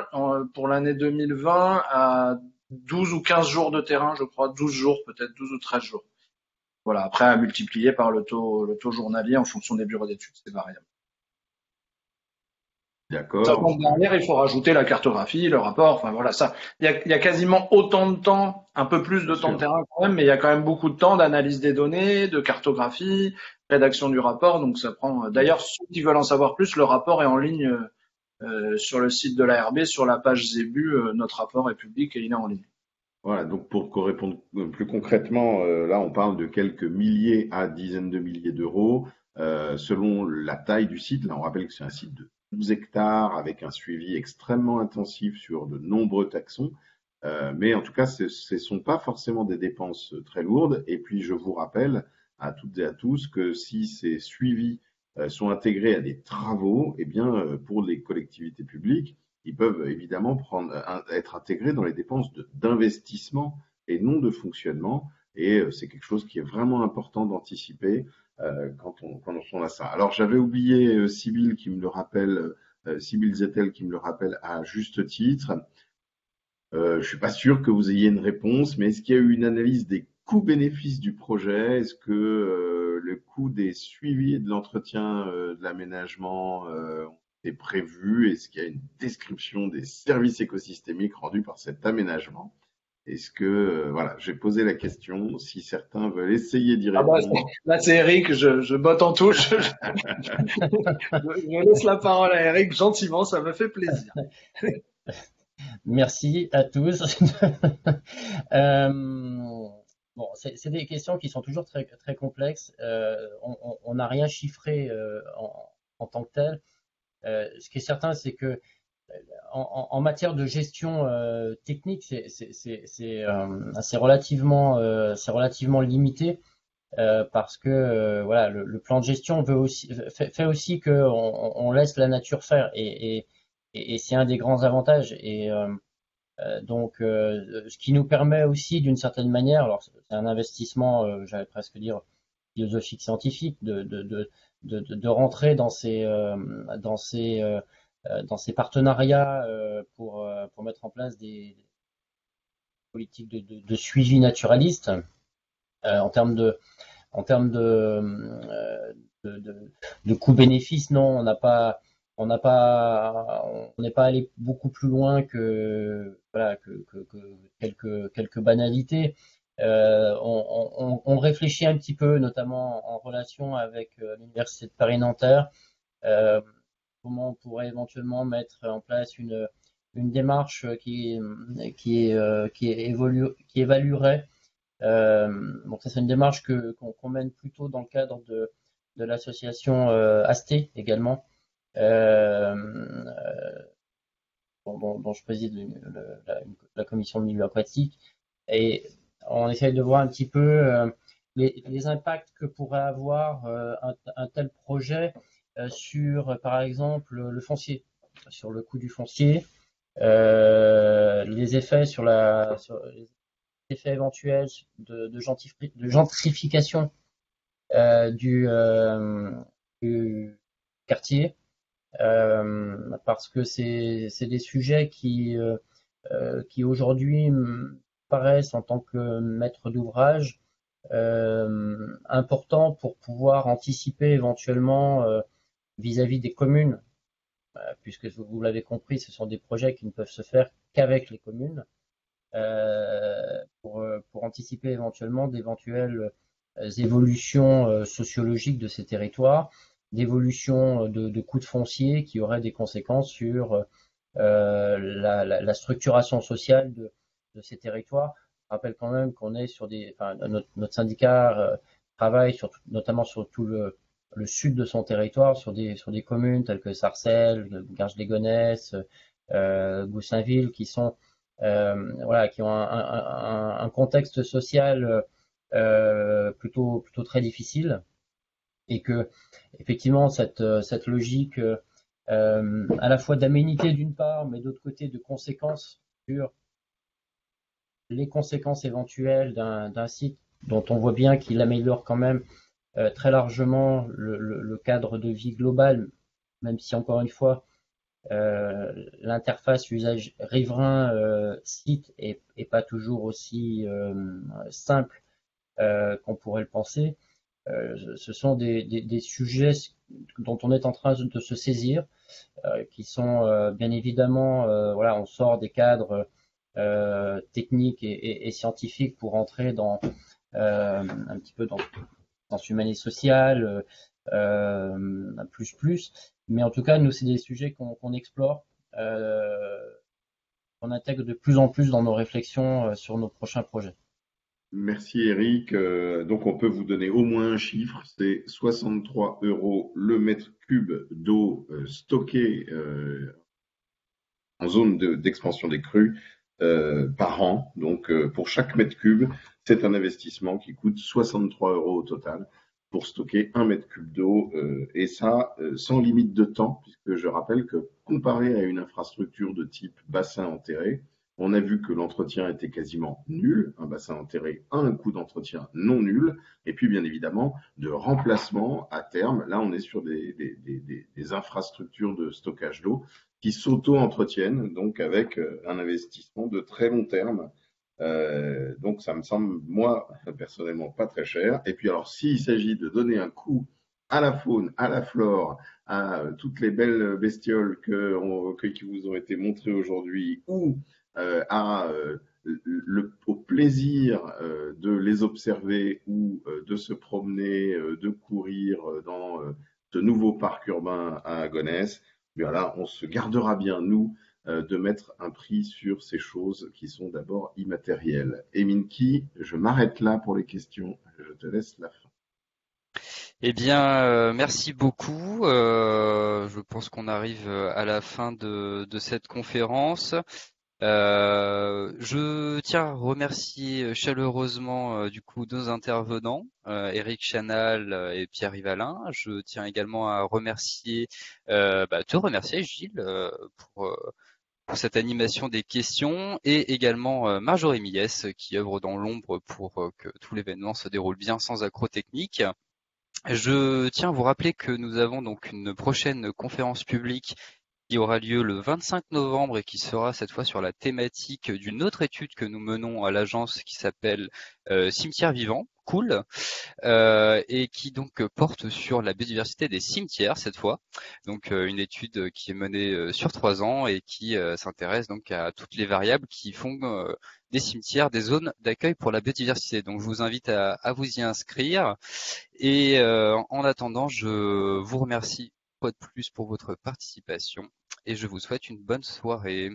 pour l'année 2020, à 12 ou 15 jours de terrain, je crois, 12 jours peut-être, 12 ou 13 jours. Voilà, après à multiplier par le taux journalier en fonction des bureaux d'études, c'est variable. D'accord. Derrière, il faut rajouter la cartographie, le rapport, enfin voilà, ça. Il y a quasiment autant de temps, un peu plus de temps de terrain quand même, mais il y a quand même beaucoup de temps d'analyse des données, de cartographie, rédaction du rapport, donc ça prend. D'ailleurs, ceux qui veulent en savoir plus, le rapport est en ligne sur le site de l'ARB, sur la page Zébu, notre rapport est public et il est en ligne. Voilà, donc pour répondre plus concrètement, là on parle de quelques milliers à dizaines de milliers d'euros selon la taille du site. Là on rappelle que c'est un site de 12 hectares avec un suivi extrêmement intensif sur de nombreux taxons. Mais en tout cas, ce ne sont pas forcément des dépenses très lourdes. Et puis je vous rappelle à toutes et à tous que si ces suivis sont intégrés à des travaux, eh bien pour les collectivités publiques, ils peuvent évidemment être intégrés dans les dépenses d'investissement et non de fonctionnement. Et c'est quelque chose qui est vraiment important d'anticiper quand on a ça. Alors j'avais oublié Sybille qui me le rappelle, Sybille Zettel qui me le rappelle à juste titre. Je suis pas sûr que vous ayez une réponse, mais est-ce qu'il y a eu une analyse des coûts-bénéfices du projet? Est-ce que le coût des suivis et de l'entretien de l'aménagement est prévu? Est-ce qu'il y a une description des services écosystémiques rendus par cet aménagement? Est-ce que, voilà, j'ai posé la question, si certains veulent essayer d'y répondre. Là, c'est Eric, je botte en touche. Je laisse la parole à Eric gentiment, ça me fait plaisir. Merci à tous. Bon, c'est des questions qui sont toujours très, très complexes. On n'a rien chiffré en tant que tel. Ce qui est certain, c'est que en matière de gestion technique, c'est relativement limité parce que voilà, le plan de gestion fait aussi que on laisse la nature faire et c'est un des grands avantages. Et donc, ce qui nous permet aussi, d'une certaine manière, alors c'est un investissement, j'allais presque dire philosophique scientifique, de rentrer dans ces partenariats pour mettre en place des politiques de suivi naturaliste en termes de coût-bénéfice. Non, on n'est pas allé beaucoup plus loin que voilà que quelques banalités. On réfléchit un petit peu, notamment en relation avec l'université de Paris-Nanterre, comment on pourrait éventuellement mettre en place une démarche qui évaluerait. Donc ça, c'est une démarche qu'on mène plutôt dans le cadre de l'association ASTE également, dont je préside la commission de milieu aquatique. Et on essaye de voir un petit peu les impacts que pourrait avoir un tel projet sur, par exemple, le foncier, sur le coût du foncier, les effets sur les effets éventuels de gentrification du quartier, parce que c'est des sujets qui aujourd'hui paraissent en tant que maître d'ouvrage importants pour pouvoir anticiper éventuellement vis-à-vis des communes, puisque vous l'avez compris, ce sont des projets qui ne peuvent se faire qu'avec les communes, pour anticiper éventuellement d'éventuelles évolutions sociologiques de ces territoires, d'évolutions de coûts de foncier qui auraient des conséquences sur la structuration sociale de ces territoires. Je rappelle quand même qu'on est sur notre syndicat travaille notamment sur tout le sud de son territoire, sur des communes telles que Sarcelles, Garges-les-Gonesse, Goussainville, qui sont qui ont un contexte social plutôt très difficile, et que effectivement cette logique à la fois d'aménité d'une part, mais d'autre côté de conséquences sur les conséquences éventuelles d'un site dont on voit bien qu'il améliore quand même très largement le cadre de vie global, même si encore une fois l'interface usage riverain site est pas toujours aussi simple qu'on pourrait le penser. Ce sont des sujets dont on est en train de se saisir, qui sont bien évidemment, on sort des cadres techniques et scientifiques pour entrer dans un petit peu dans ce humanisme social, plus. Mais en tout cas, nous, c'est des sujets qu'on explore, qu'on intègre de plus en plus dans nos réflexions sur nos prochains projets. Merci Eric. Donc on peut vous donner au moins un chiffre, c'est 63 € le mètre cube d'eau stockée en zone d'expansion des crues par an. Donc pour chaque mètre cube, c'est un investissement qui coûte 63 € au total pour stocker un mètre cube d'eau, et ça sans limite de temps, puisque je rappelle que comparé à une infrastructure de type bassin enterré, on a vu que l'entretien était quasiment nul. Un bassin enterré a un coût d'entretien non nul. Et puis, bien évidemment, de remplacement à terme. Là, on est sur des infrastructures de stockage d'eau qui s'auto-entretiennent, donc avec un investissement de très long terme. Donc, ça me semble, moi, personnellement, pas très cher. Et puis, alors, s'il s'agit de donner un coup à la faune, à la flore, à toutes les belles bestioles qui vous ont été montrées aujourd'hui, ou au plaisir de les observer ou de se promener, de courir dans ce nouveau parc urbain à Gonesse, bien là, on se gardera bien, nous, de mettre un prix sur ces choses qui sont d'abord immatérielles. Et Minky, je m'arrête là pour les questions. Je te laisse la fin. Eh bien, merci beaucoup. Je pense qu'on arrive à la fin de cette conférence. Je tiens à remercier chaleureusement du coup deux intervenants, Eric Chanal et Pierre Rivalin. Je tiens également à te remercier Gilles pour cette animation des questions, et également Marjorie Millès qui œuvre dans l'ombre pour que tout l'événement se déroule bien sans accroc technique. Je tiens à vous rappeler que nous avons donc une prochaine conférence publique qui aura lieu le 25 novembre et qui sera cette fois sur la thématique d'une autre étude que nous menons à l'agence qui s'appelle Cimetières vivants, cool, et qui donc porte sur la biodiversité des cimetières cette fois. Donc une étude qui est menée sur 3 ans et qui s'intéresse donc à toutes les variables qui font des cimetières des zones d'accueil pour la biodiversité. Donc je vous invite à vous y inscrire, et en attendant, je vous remercie fois de plus pour votre participation et je vous souhaite une bonne soirée.